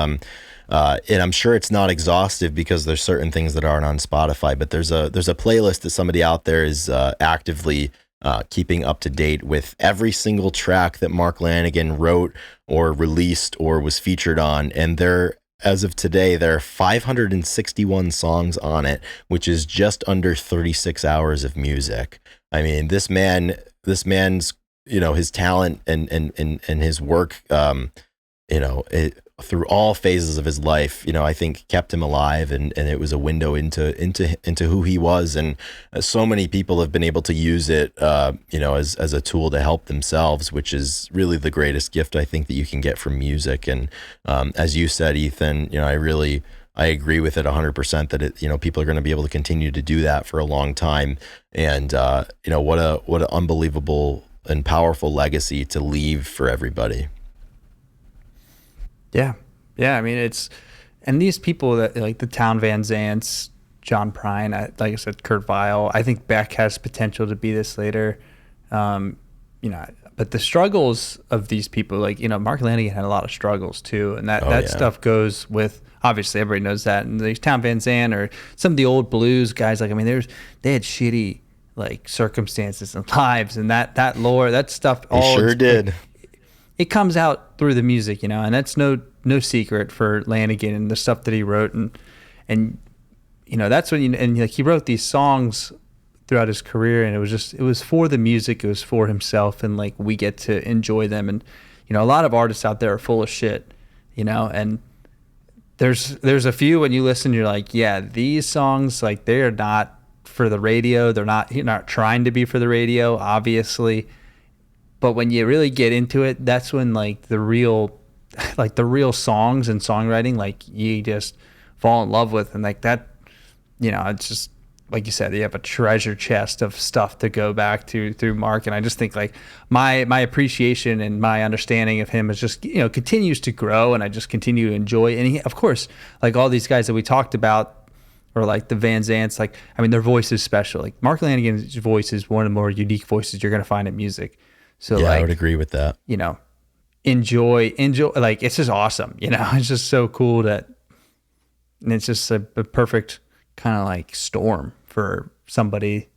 I'm sure it's not exhaustive, because there's certain things that aren't on Spotify, but there's a playlist that somebody out there is actively keeping up to date with every single track that Mark Lanegan wrote or released or was featured on, and as of today, there are 561 songs on it, which is just under 36 hours of music. I mean, this man's his talent and his work, through all phases of his life, I think kept him alive, and it was a window into who he was. And so many people have been able to use it, as a tool to help themselves, which is really the greatest gift I think that you can get from music. And as you said, Ethan, I agree with it 100% that people are going to be able to continue to do that for a long time. And what an unbelievable and powerful legacy to leave for everybody. Yeah. I mean, and these people that like the Town Van Zants, John Prine, like I said, Kurt Vile, I think Beck has potential to be this later. But the struggles of these people, Mark Lanegan had a lot of struggles too. And that stuff goes with, obviously everybody knows that. And these Town Van Zandt or some of the old blues guys, they had shitty circumstances and lives, and that lore, that stuff all sure did. It comes out through the music, and that's no secret for Lanegan and the stuff that he wrote, and that's when he wrote these songs throughout his career, and it was for the music, it was for himself, and we get to enjoy them. And a lot of artists out there are full of shit, and there's a few when you listen, you're like, yeah, these songs, they are not for the radio. They're not trying to be for the radio, obviously. But when you really get into it, that's when like the real songs and songwriting, like you just fall in love with. And like that, it's just, like you said, you have a treasure chest of stuff to go back to through Mark. And I just think like my appreciation and my understanding of him is just, continues to grow, and I just continue to enjoy. And he, of course, like all these guys that we talked about, or like the Van Zants, like, I mean, their voice is special. Like Mark Lanegan's voice is one of the more unique voices you're going to find in music. So yeah, like, I would agree with that. Enjoy, like, it's just awesome. It's just so cool and it's just a perfect kind of like storm for somebody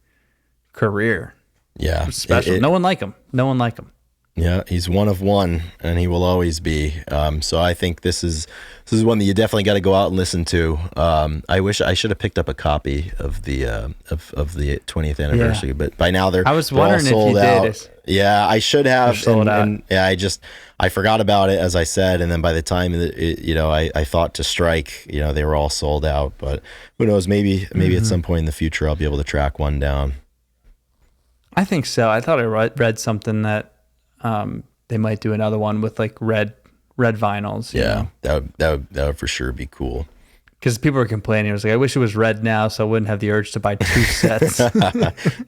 career. Yeah. It's special. No one like him. Yeah, he's one of one, and he will always be. So I think this is one that you definitely got to go out and listen to. I wish I should have picked up a copy of the of the 20th anniversary, but by now they're all sold out. Yeah, I should have. And yeah, I forgot about it, as I said, and then by the time I thought to strike, they were all sold out. But who knows? Maybe at some point in the future I'll be able to track one down. I think so. I thought I read something that they might do another one with like red vinyls. Yeah, that would for sure be cool. Because people were complaining. It was like, I wish it was red now, so I wouldn't have the urge to buy 2 sets.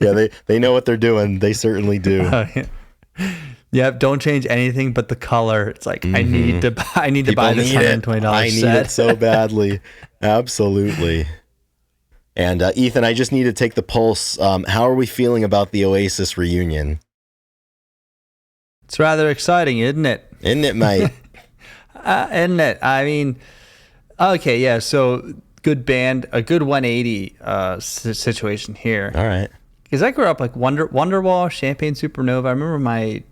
Yeah, they know what they're doing. They certainly do. Yeah, don't change anything but the color. It's like, I need to buy this $120 set. I need it so badly. Absolutely. And Ethan, I just need to take the pulse. How are we feeling about the Oasis reunion? It's rather exciting, isn't it? Isn't it, mate? Isn't it? I mean, okay, yeah. So good band, a good 180 situation here. All right. Because I grew up like Wonderwall, Champagne Supernova. I remember my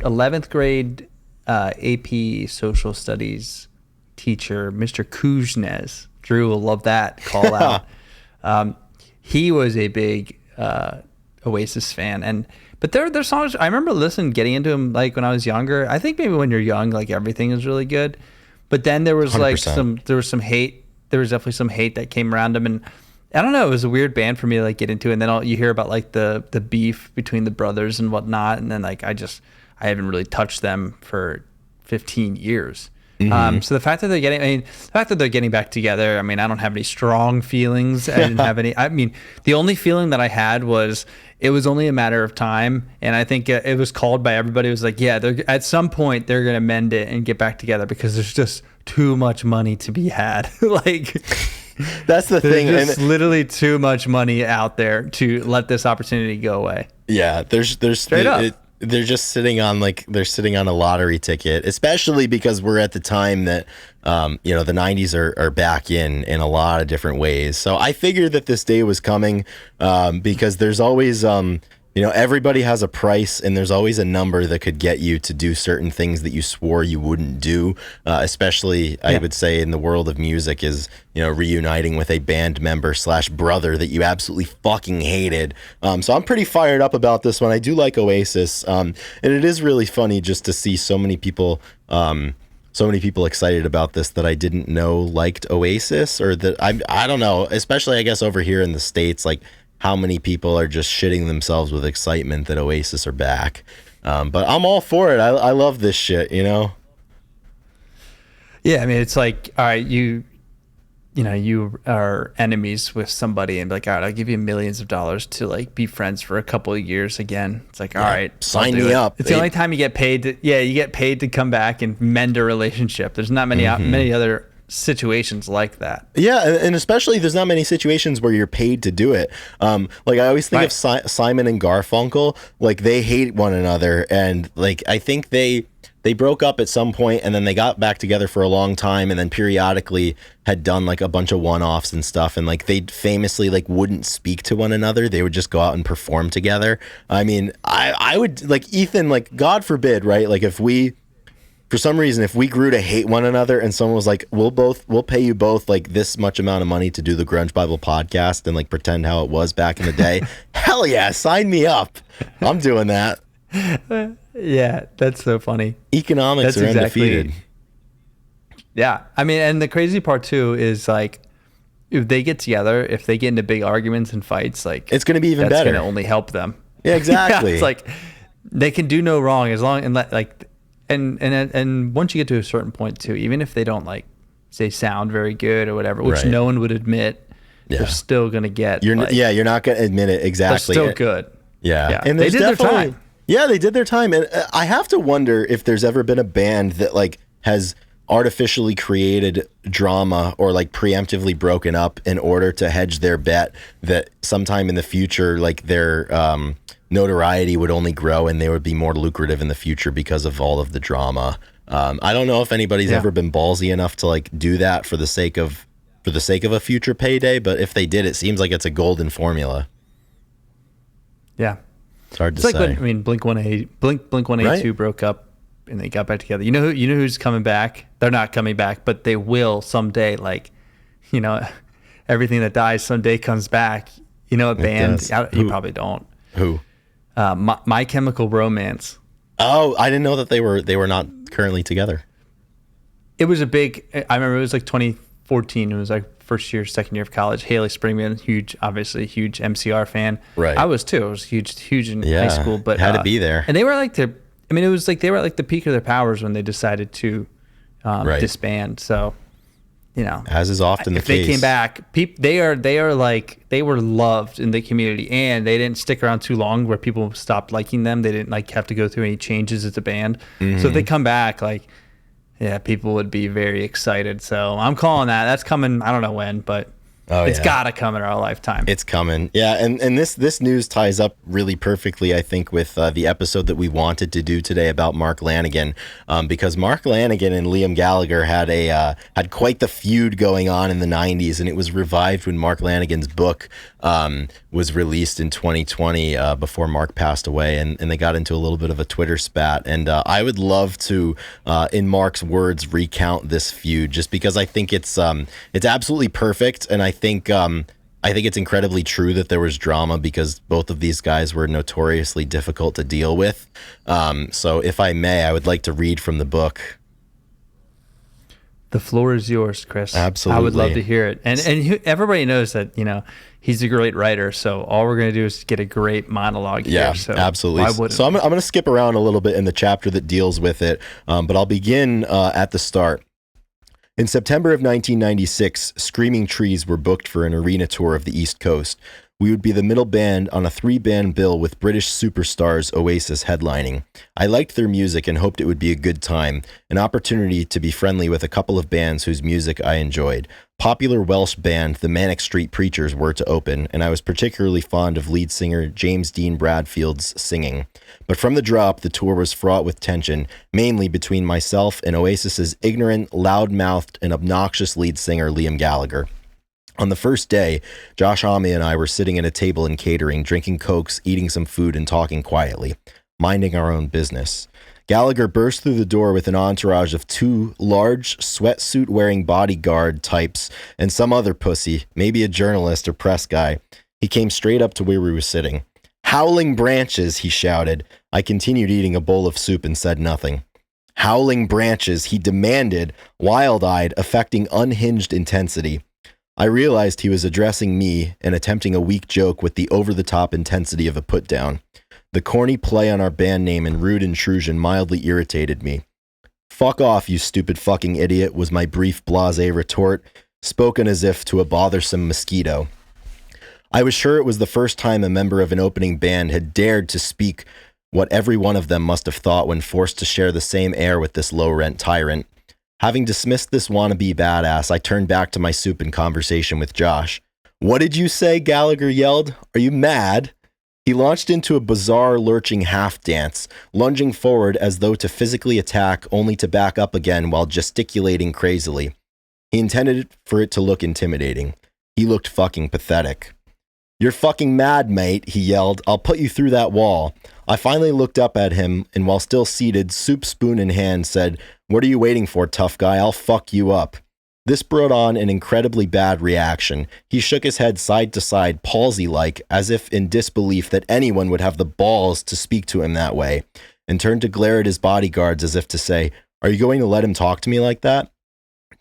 11th grade AP Social Studies teacher, Mr. Kuznets. Drew will love that call out. He was a big Oasis fan, but their songs, I remember getting into them like when I was younger. I think maybe when you're young, like everything is really good. But then there was 100%. There was some hate. There was definitely some hate that came around them, and I don't know. It was a weird band for me to like get into. And then you hear about like the beef between the brothers and whatnot, and then like I haven't really touched them for 15 years. Mm-hmm. So the fact that they're getting back together, I mean, I don't have any strong feelings. I didn't have any. I mean, the only feeling that I had was it was only a matter of time, and I think it was called by everybody. It was like, yeah, at some point they're gonna mend it and get back together because there's just too much money to be had. Like, that's the thing. There's just literally too much money out there to let this opportunity go away. Yeah, there's straight up. They're just sitting on a lottery ticket, especially because we're at the time that the 90s are back in a lot of different ways. So I figured that this day was coming because there's always everybody has a price, and there's always a number that could get you to do certain things that you swore you wouldn't do, especially I would say in the world of music is reuniting with a band member / brother that you absolutely fucking hated. So I'm pretty fired up about this one. I do like Oasis, and it is really funny just to see so many people excited about this that I didn't know liked Oasis, or that I don't know, especially I guess over here in the States, like how many people are just shitting themselves with excitement that Oasis are back. But I'm all for it. I love this shit, Yeah, I mean, it's like, all right, you are enemies with somebody and be like, all right, I'll give you millions of dollars to like be friends for a couple of years again. It's like, all right, sign me up. It's the only time you get paid you get paid to come back and mend a relationship. There's not many other situations like that. Yeah, and especially there's not many situations where you're paid to do it. Like I always think of Simon and Garfunkel, like they hate one another, and like I think they broke up at some point, and then they got back together for a long time, and then periodically had done like a bunch of one-offs and stuff, and like they famously like wouldn't speak to one another. They would just go out and perform together. I mean, I would like, Ethan, like God forbid, right? Like if we for some reason, if we grew to hate one another and someone was like, we'll pay you both like this much amount of money to do the Grunge Bible podcast and like pretend how it was back in the day, hell yeah, sign me up. I'm doing that. Yeah, that's so funny. Economics are undefeated. Yeah. I mean, and the crazy part too is like, if they get together, if they get into big arguments and fights, like it's going to be even better. That's going to only help them. Yeah, exactly. Yeah, it's like they can do no wrong as long and once you get to a certain point too, even if they don't like say sound very good or whatever, which no one would admit, they're still going to get. You're not going to admit it. Exactly. They're still good. Yeah. And they did their time. Yeah, they did their time. And I have to wonder if there's ever been a band that like has artificially created drama or like preemptively broken up in order to hedge their bet that sometime in the future, like their notoriety would only grow and they would be more lucrative in the future because of all of the drama. I don't know if anybody's ever been ballsy enough to like do that for the sake of a future payday, but if they did, it seems like it's a golden formula. Yeah. It's hard to say. Like when, Blink 182 broke up and they got back together. You know who's coming back? They're not coming back, but they will someday. Like, everything that dies someday comes back. You know, a band. You probably don't. Who? My Chemical Romance. Oh, I didn't know that they were not currently together. It was a big. I remember it was like 2014. It was like first year, second year of college. Haley Springman, obviously huge MCR fan. Right. I was too. I was huge in high school, but had to be there. And they were like it was like they were at like the peak of their powers when they decided to disband. So, as is often the case, if they came back, they were loved in the community, and they didn't stick around too long where people stopped liking them. They didn't like have to go through any changes as a band. So if they come back, people would be very excited. So I'm calling that. That's coming. I don't know when, but it's got to come in our lifetime. It's coming. Yeah. And this news ties up really perfectly, I think, with the episode that we wanted to do today about Mark Lanegan, because Mark Lanegan and Liam Gallagher had quite the feud going on in the 90s, and it was revived when Mark Lanegan's book was released in 2020 before Mark passed away, and they got into a little bit of a Twitter spat. And I would love to, in Mark's words, recount this feud, just because I think it's absolutely perfect, and I think it's incredibly true that there was drama because both of these guys were notoriously difficult to deal with. So if I may, I would like to read from the book. The floor is yours, Chris. Absolutely. I would love to hear it. And everybody knows that, he's a great writer. So all we're going to do is get a great monologue here. Yeah, so absolutely. So I'm going to skip around a little bit in the chapter that deals with it. But I'll begin at the start. In September of 1996, Screaming Trees were booked for an arena tour of the East Coast. We would be the middle band on a 3-band bill with British superstars Oasis headlining. I liked their music and hoped it would be a good time, an opportunity to be friendly with a couple of bands whose music I enjoyed. Popular Welsh band the Manic Street Preachers were to open, and I was particularly fond of lead singer James Dean Bradfield's singing. But from the drop, the tour was fraught with tension, mainly between myself and Oasis's ignorant, loud-mouthed, and obnoxious lead singer Liam Gallagher. On the first day, Josh Homme and I were sitting at a table in catering, drinking Cokes, eating some food, and talking quietly, minding our own business. Gallagher burst through the door with an entourage of 2 large, sweatsuit-wearing bodyguard types and some other pussy, maybe a journalist or press guy. He came straight up to where we were sitting. "Howling branches," he shouted. I continued eating a bowl of soup and said nothing. "Howling branches," he demanded, wild-eyed, affecting unhinged intensity. I realized he was addressing me and attempting a weak joke with the over-the-top intensity of a put-down. The corny play on our band name and rude intrusion mildly irritated me. "Fuck off, you stupid fucking idiot," was my brief blasé retort, spoken as if to a bothersome mosquito. I was sure it was the first time a member of an opening band had dared to speak what every one of them must have thought when forced to share the same air with this low-rent tyrant. Having dismissed this wannabe badass, I turned back to my soup and conversation with Josh. "What did you say?" Gallagher yelled. "Are you mad?" He launched into a bizarre, lurching half dance, lunging forward as though to physically attack, only to back up again while gesticulating crazily. He intended for it to look intimidating. He looked fucking pathetic. "You're fucking mad, mate," he yelled. "I'll put you through that wall." I finally looked up at him, and while still seated, soup spoon in hand, said, "What are you waiting for, tough guy? I'll fuck you up." This brought on an incredibly bad reaction. He shook his head side to side, palsy-like, as if in disbelief that anyone would have the balls to speak to him that way, and turned to glare at his bodyguards as if to say, "Are you going to let him talk to me like that?"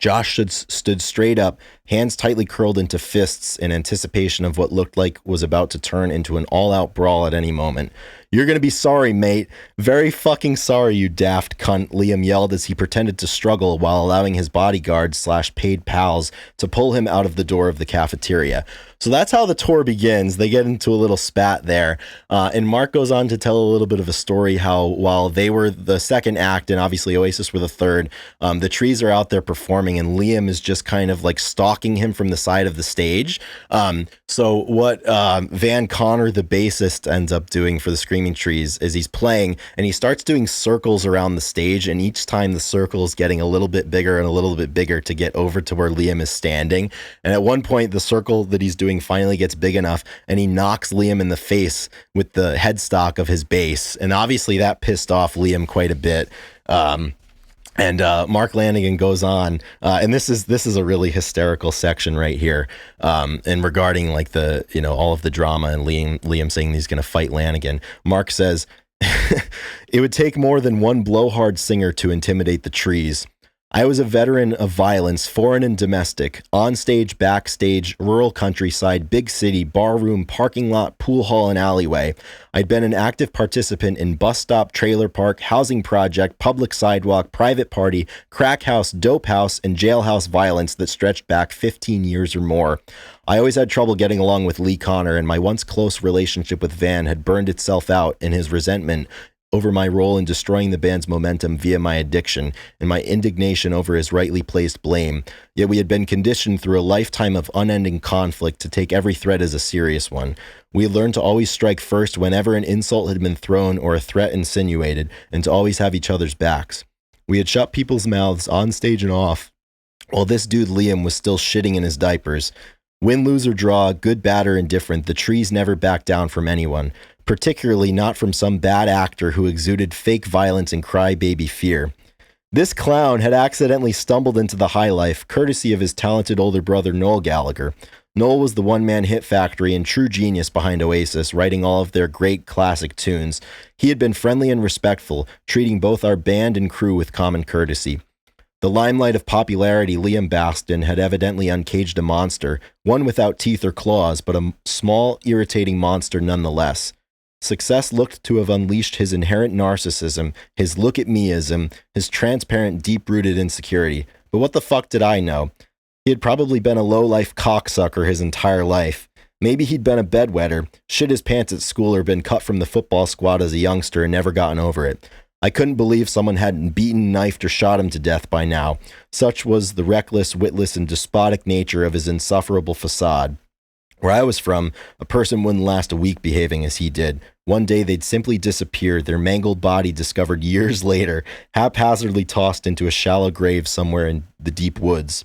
Josh stood straight up, hands tightly curled into fists in anticipation of what looked like was about to turn into an all-out brawl at any moment. "You're gonna be sorry, mate. Very fucking sorry, you daft cunt," Liam yelled as he pretended to struggle while allowing his bodyguards/paid pals to pull him out of the door of the cafeteria. So that's how the tour begins. They get into a little spat there. And Mark goes on to tell a little bit of a story how while they were the second act and obviously Oasis were the third, the Trees are out there performing and Liam is just kind of like stalking him from the side of the stage. So what Van Connor, the bassist, ends up doing for the Screaming Trees is he's playing and he starts doing circles around the stage, and each time the circle is getting a little bit bigger and a little bit bigger to get over to where Liam is standing. And at one point, the circle that he's doing finally gets big enough and he knocks Liam in the face with the headstock of his bass. And obviously that pissed off Liam quite a bit. And Mark Lanegan goes on, and this is a really hysterical section right here. And regarding like the, all of the drama and Liam saying he's going to fight Lanegan, Mark says, "It would take more than one blowhard singer to intimidate the Trees. I was a veteran of violence, foreign and domestic, on stage, backstage, rural countryside, big city, barroom, parking lot, pool hall, and alleyway. I'd been an active participant in bus stop, trailer park, housing project, public sidewalk, private party, crack house, dope house, and jailhouse violence that stretched back 15 years or more. I always had trouble getting along with Lee Connor, and my once close relationship with Van had burned itself out in his resentment over my role in destroying the band's momentum via my addiction and my indignation over his rightly placed blame. Yet we had been conditioned through a lifetime of unending conflict to take every threat as a serious one. We had learned to always strike first whenever an insult had been thrown or a threat insinuated, and to always have each other's backs. We had shut people's mouths on stage and off, while this dude Liam was still shitting in his diapers. Win, lose, or draw, good, bad, or indifferent, the Trees never backed down from anyone, particularly not from some bad actor who exuded fake violence and crybaby fear. This clown had accidentally stumbled into the high life, courtesy of his talented older brother Noel Gallagher. Noel was the one-man hit factory and true genius behind Oasis, writing all of their great classic tunes. He had been friendly and respectful, treating both our band and crew with common courtesy. The limelight of popularity Liam basked in had evidently uncaged a monster, one without teeth or claws, but a small, irritating monster nonetheless. Success looked to have unleashed his inherent narcissism, his look-at-me-ism, his transparent, deep-rooted insecurity. But what the fuck did I know? He had probably been a low-life cocksucker his entire life. Maybe he'd been a bedwetter, shit his pants at school, or been cut from the football squad as a youngster and never gotten over it. I couldn't believe someone hadn't beaten, knifed, or shot him to death by now. Such was the reckless, witless, and despotic nature of his insufferable facade. Where I was from, a person wouldn't last a week behaving as he did. One day they'd simply disappear, their mangled body discovered years later, haphazardly tossed into a shallow grave somewhere in the deep woods.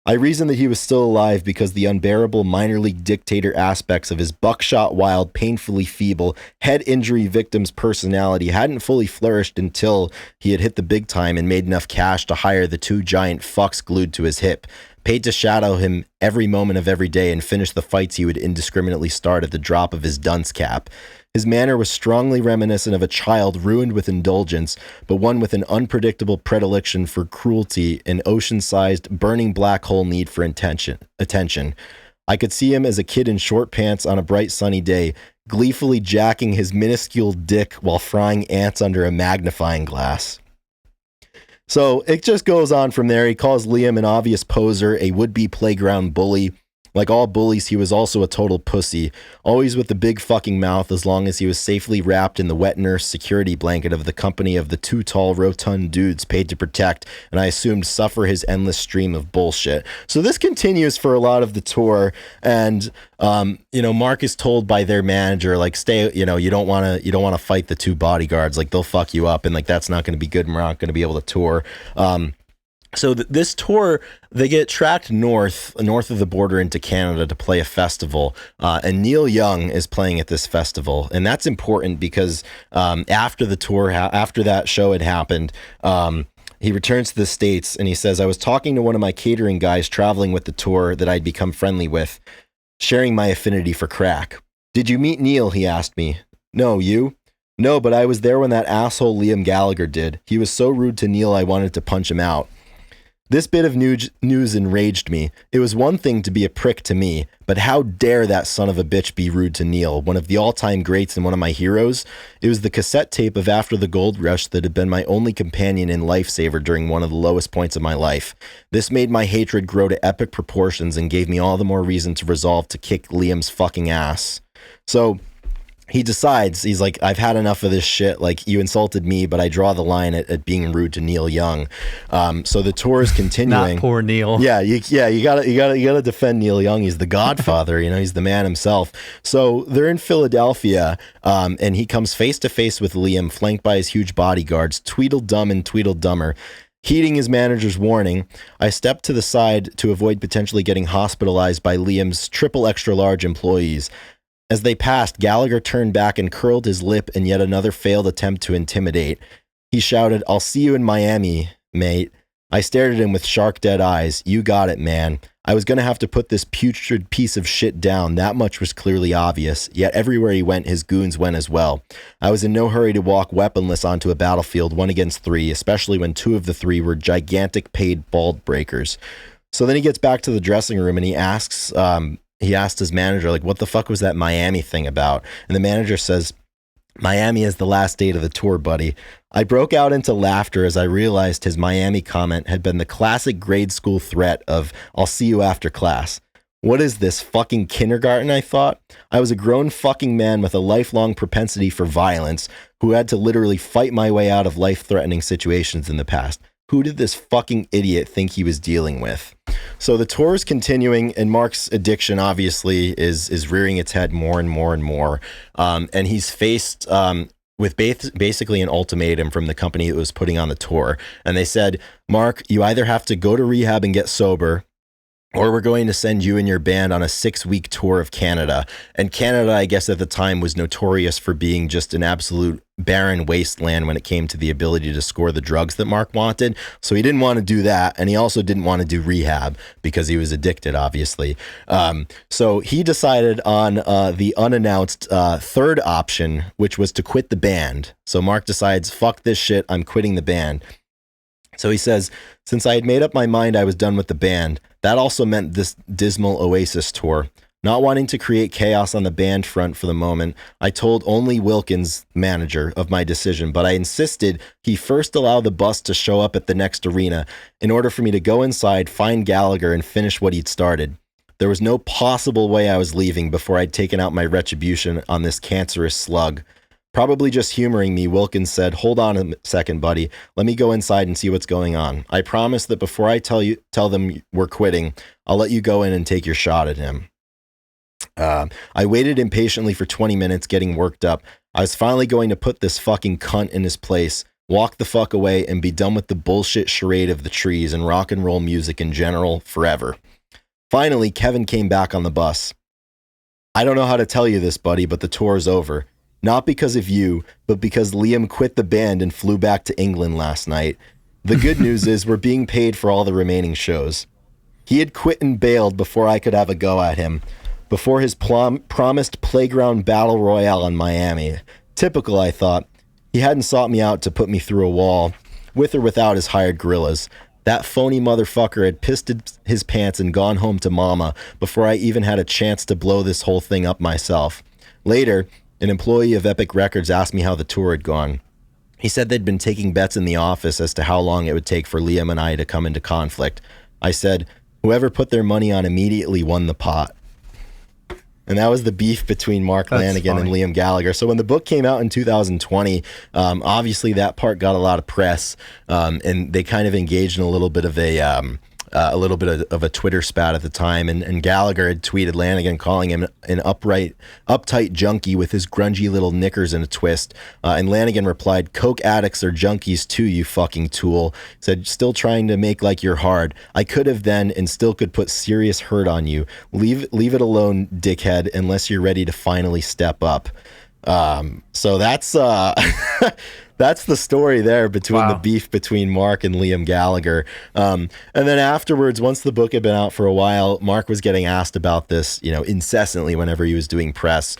I reasoned that he was still alive because the unbearable minor league dictator aspects of his buckshot wild, painfully feeble, head injury victim's personality hadn't fully flourished until he had hit the big time and made enough cash to hire the two giant fucks glued to his hip, paid to shadow him every moment of every day and finish the fights he would indiscriminately start at the drop of his dunce cap. His manner was strongly reminiscent of a child ruined with indulgence, but one with an unpredictable predilection for cruelty and ocean-sized, burning black hole need for attention. I could see him as a kid in short pants on a bright sunny day, gleefully jacking his minuscule dick while frying ants under a magnifying glass. So it just goes on from there. He calls Liam an obvious poser, a would-be playground bully. Like all bullies, he was also a total pussy, always with the big fucking mouth as long as he was safely wrapped in the wet nurse security blanket of the company of the two tall, rotund dudes paid to protect, and I assumed suffer his endless stream of bullshit. So this continues for a lot of the tour, and Mark is told by their manager, like, stay, you don't want to fight the two bodyguards, like they'll fuck you up, and like that's not going to be good, and we're not going to be able to tour. So this tour, they get tracked north of the border into Canada to play a festival, and Neil Young is playing at this festival, and that's important because after the tour, after that show had happened, he returns to the States and he says, "I was talking to one of my catering guys traveling with the tour that I'd become friendly with, sharing my affinity for crack. 'Did you meet Neil?' he asked me. 'No, you?' 'No, but I was there when that asshole Liam Gallagher did. He was so rude to Neil I wanted to punch him out.' This bit of news enraged me. It was one thing to be a prick to me, but how dare that son of a bitch be rude to Neil, one of the all-time greats and one of my heroes? It was the cassette tape of After the Gold Rush that had been my only companion and lifesaver during one of the lowest points of my life. This made my hatred grow to epic proportions and gave me all the more reason to resolve to kick Liam's fucking ass. So he decides, he's like, I've had enough of this shit. Like, you insulted me, but I draw the line at being rude to Neil Young. So the tour is continuing. Not poor Neil. Yeah, you gotta defend Neil Young. He's the Godfather. He's the man himself. So they're in Philadelphia, and he comes face to face with Liam, flanked by his huge bodyguards, Tweedledum and Tweedledummer. Heeding his manager's warning, I stepped to the side to avoid potentially getting hospitalized by Liam's triple extra large employees. As they passed, Gallagher turned back and curled his lip in yet another failed attempt to intimidate. He shouted, "I'll see you in Miami, mate." I stared at him with shark-dead eyes. You got it, man. I was going to have to put this putrid piece of shit down. That much was clearly obvious. Yet everywhere he went, his goons went as well. I was in no hurry to walk weaponless onto a battlefield 1 against 3, especially when 2 of the 3 were gigantic paid bald breakers. So then he gets back to the dressing room and he asked his manager, like, what the fuck was that Miami thing about? And the manager says, Miami is the last date of the tour, buddy. I broke out into laughter as I realized his Miami comment had been the classic grade school threat of, I'll see you after class. What is this, fucking kindergarten, I thought? I was a grown fucking man with a lifelong propensity for violence who had to literally fight my way out of life-threatening situations in the past. Who did this fucking idiot think he was dealing with? So the tour is continuing, and Mark's addiction obviously is rearing its head more and more and more. And he's faced with basically an ultimatum from the company that was putting on the tour. And they said, Mark, you either have to go to rehab and get sober, or we're going to send you and your band on a 6-week tour of Canada. And Canada, I guess at the time, was notorious for being just an absolute barren wasteland when it came to the ability to score the drugs that Mark wanted. So he didn't want to do that. And he also didn't want to do rehab because he was addicted, obviously. So he decided on the unannounced third option, which was to quit the band. So Mark decides, fuck this shit, I'm quitting the band. So he says, since I had made up my mind I was done with the band, that also meant this dismal Oasis tour. Not wanting to create chaos on the band front for the moment, I told only Wilkins, manager, of my decision, but I insisted he first allow the bus to show up at the next arena in order for me to go inside, find Gallagher, and finish what he'd started. There was no possible way I was leaving before I'd taken out my retribution on this cancerous slug. Probably just humoring me, Wilkins said, hold on a second, buddy. Let me go inside and see what's going on. I promise that before I tell them we're quitting, I'll let you go in and take your shot at him. I waited impatiently for 20 minutes, getting worked up. I was finally going to put this fucking cunt in his place, walk the fuck away, and be done with the bullshit charade of the trees and rock and roll music in general forever. Finally, Kevin came back on the bus. I don't know how to tell you this, buddy, but the tour's over. Not because of you, but because Liam quit the band and flew back to England last night. The good news is we're being paid for all the remaining shows. He had quit and bailed before I could have a go at him, before his promised playground battle royale in Miami. Typical, I thought. He hadn't sought me out to put me through a wall, with or without his hired gorillas. That phony motherfucker had pissed his pants and gone home to mama before I even had a chance to blow this whole thing up myself. Later, an employee of Epic Records asked me how the tour had gone. He said they'd been taking bets in the office as to how long it would take for Liam and I to come into conflict. I said, whoever put their money on immediately won the pot. And that was the beef between Mark Lanegan and Liam Gallagher. So when the book came out in 2020, obviously that part got a lot of press, and they kind of engaged in a little bit of a Twitter spat at the time, and Gallagher had tweeted Lanegan calling him an uptight junkie with his grungy little knickers in a twist, and Lanegan replied, coke addicts are junkies too, you fucking tool. Said, still trying to make like you're hard. I could have then and still could put serious hurt on you. Leave it alone, dickhead, unless you're ready to finally step up. So that's that's the story there between the beef between Mark and Liam Gallagher. And then afterwards, once the book had been out for a while, Mark was getting asked about this, incessantly whenever he was doing press.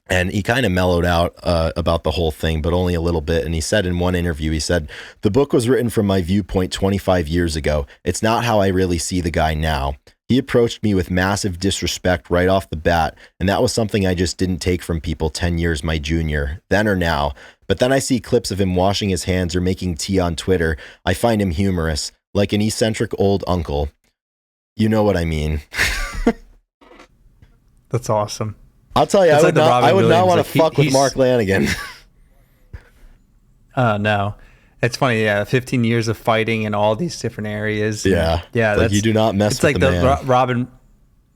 And he kind of mellowed out about the whole thing, but only a little bit. And he said in one interview, he said, "The book was written from my viewpoint 25 years ago. It's not how I really see the guy now. He approached me with massive disrespect right off the bat, and that was something I just didn't take from people 10 years my junior, then or now. But then I see clips of him washing his hands or making tea on Twitter. I find him humorous, like an eccentric old uncle. You know what I mean." That's awesome. I'll tell you, I would not want to fuck with Mark Lanegan. No. It's funny, yeah. 15 years of fighting in all these different areas. Yeah. Yeah. Like, you do not mess with the man. Robin.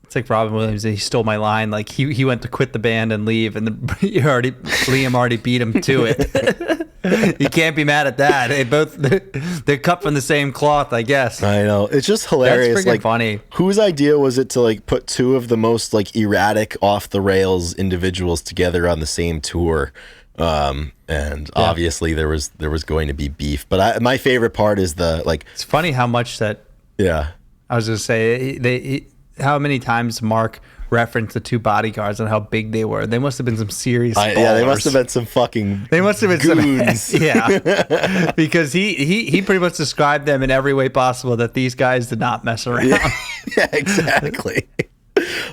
It's like Robin Williams. He stole my line. Like he went to quit the band and leave, and Liam already beat him to it. You can't be mad at that. They're cut from the same cloth, I guess. I know. It's just hilarious. That's freaking funny. Whose idea was it to like put two of the most like erratic, off the rails individuals together on the same tour? And obviously there was going to be beef. But my favorite part is the like. It's funny how much that. Yeah. I was gonna say how many times Mark referenced the two bodyguards and how big they were. They must have been some serious ballers. Yeah, they must have been some fucking They must have been goons. some yeah. Because he pretty much described them in every way possible that these guys did not mess around. Yeah, exactly.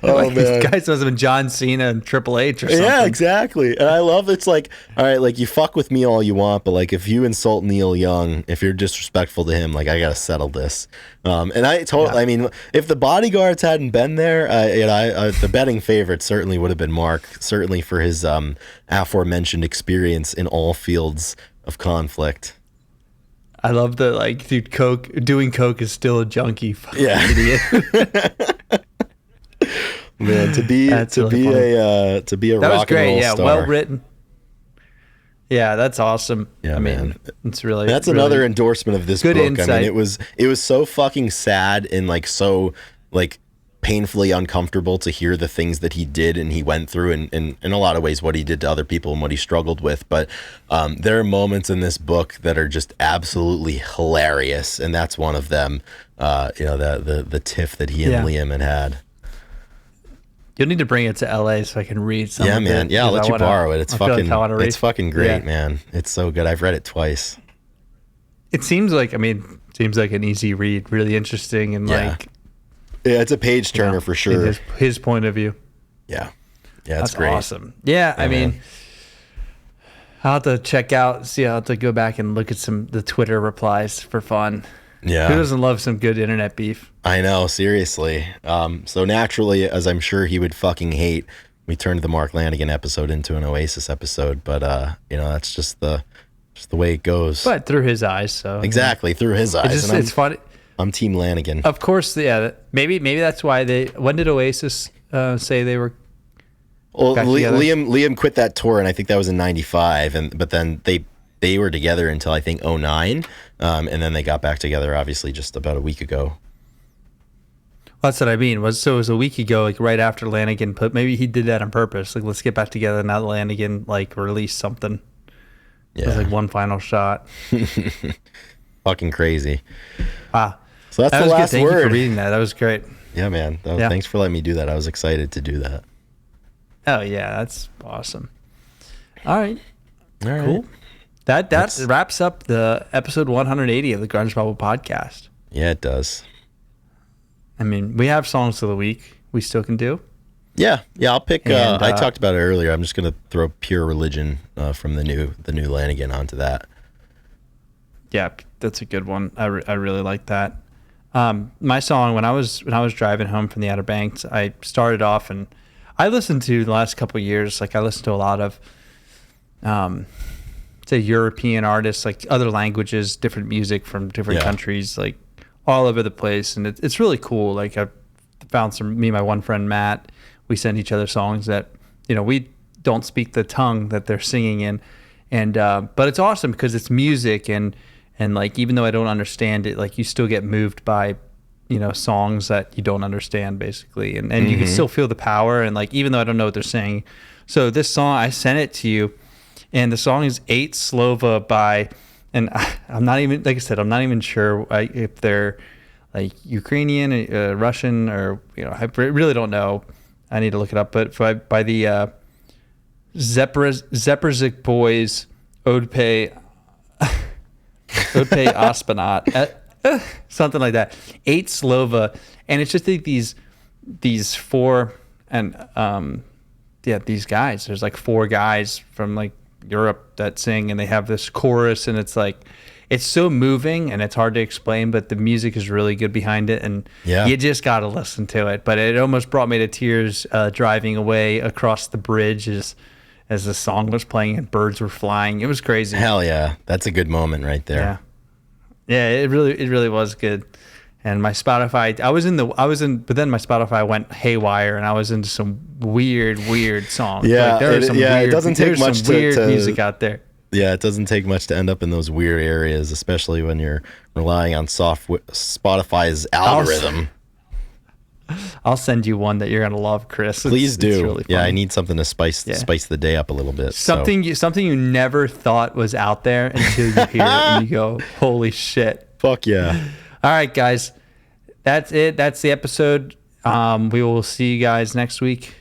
Oh, like, man. These guys must have been John Cena and Triple H or something. Yeah, exactly. And I love it's like, all right, like you fuck with me all you want, but like if you insult Neil Young, if you're disrespectful to him, like I gotta settle this. And I mean, if the bodyguards hadn't been there, the betting favorite certainly would have been Mark, certainly for his aforementioned experience in all fields of conflict. I love the like, dude, doing coke is still a junkie. Fucking idiot. Man, to be a that rock was great. And roll Yeah, star. well written. Yeah, that's awesome. Yeah, I mean, man. it's really that's really another endorsement of this good book. insight. I mean, it was so fucking sad and like so like painfully uncomfortable to hear the things that he did and he went through, and in a lot of ways what he did to other people and what he struggled with. But there are moments in this book that are just absolutely hilarious, and that's one of them. The tiff that he and Liam had. You'll need to bring it to LA so I can read some. Yeah, of man. it, Yeah, I'll let you borrow it. It's fucking great, Yeah. man. It's so good. I've read it twice. It seems like an easy read, really interesting, and Yeah, it's a page turner for sure. His point of view. Yeah, it's That's great. awesome. Yeah, I mean, I'll have to check out. I'll have to go back and look at the Twitter replies for fun. Yeah. Who doesn't love some good internet beef? I know, seriously. So naturally, as I'm sure he would fucking hate, we turned the Mark Lanegan episode into an Oasis episode. But that's just the way it goes. But through his eyes, so exactly through his eyes. It's funny. I'm Team Lanegan. Of course, yeah. Maybe that's why when did Oasis say they were? Well, Liam quit that tour, and I think that was in '95, but then they were together until I think 2009, and then they got back together obviously just about a week ago. Well, that's what I mean. It was a week ago, like right after Lanegan put. Maybe he did that on purpose. Like, let's get back together now that Lanegan like released something. Yeah, it was like one final shot. Fucking crazy. So that's the last Thank word. you for reading that. That was great. Yeah, man. Thanks for letting me do that. I was excited to do that. Oh yeah, that's awesome. All right. Cool. That wraps up the episode 180 of the Grunge Bubble podcast. Yeah, it does. I mean, we have songs of the week we still can do. Yeah, I'll pick. I talked about it earlier. I'm just gonna throw Pure Religion from the new Lanegan onto that. Yeah, that's a good one. I really like that. My song when I was driving home from the Outer Banks, I started off and I listened to the last couple of years. Like I listened to a lot of, say European artists, like other languages, different music from different countries, like all over the place, and it's really cool. Like I found me and my one friend Matt. We send each other songs that we don't speak the tongue that they're singing in, and but it's awesome because it's music and like even though I don't understand it, like you still get moved by songs that you don't understand basically, and you can still feel the power, and like even though I don't know what they're saying. So this song, I sent it to you, and the song is 8 Slova by, and I'm not even, like I said, I'm not even sure if they're like Ukrainian, Russian, or I really don't know. I need to look it up, but by the Zeprzik Boys, Odpe Aspenat, something like that. 8 Slova, and it's just like these 4 and these guys. There's like 4 guys from like Europe that sing, and they have this chorus, and it's like it's so moving and it's hard to explain, but the music is really good behind it, and you just got to listen to it. But it almost brought me to tears driving away across the bridge as the song was playing and birds were flying. It was crazy. Hell yeah. That's a good moment right there. Yeah, it really was good. And my Spotify, but then my Spotify went haywire, and I was into some weird songs. Yeah, like, it doesn't take much to weird music out there. Yeah, it doesn't take much to end up in those weird areas, especially when you're relying on Spotify's algorithm. I'll send you one that you're gonna love, Chris. Please do. It's really fun. Yeah, I need something to spice the day up a little bit. Something you never thought was out there until you hear it and you go, "Holy shit!" Fuck yeah! All right, guys, that's it. That's the episode. We will see you guys next week.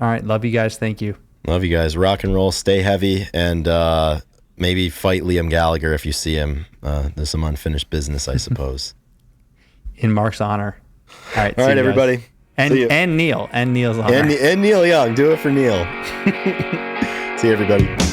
All right, love you guys. Thank you. Love you guys. Rock and roll. Stay heavy, and maybe fight Liam Gallagher if you see him. There's some unfinished business, I suppose. In Mark's honor. All right, everybody. And Neil. And Neil's honor. And Neil Young. Do it for Neil. See you, everybody.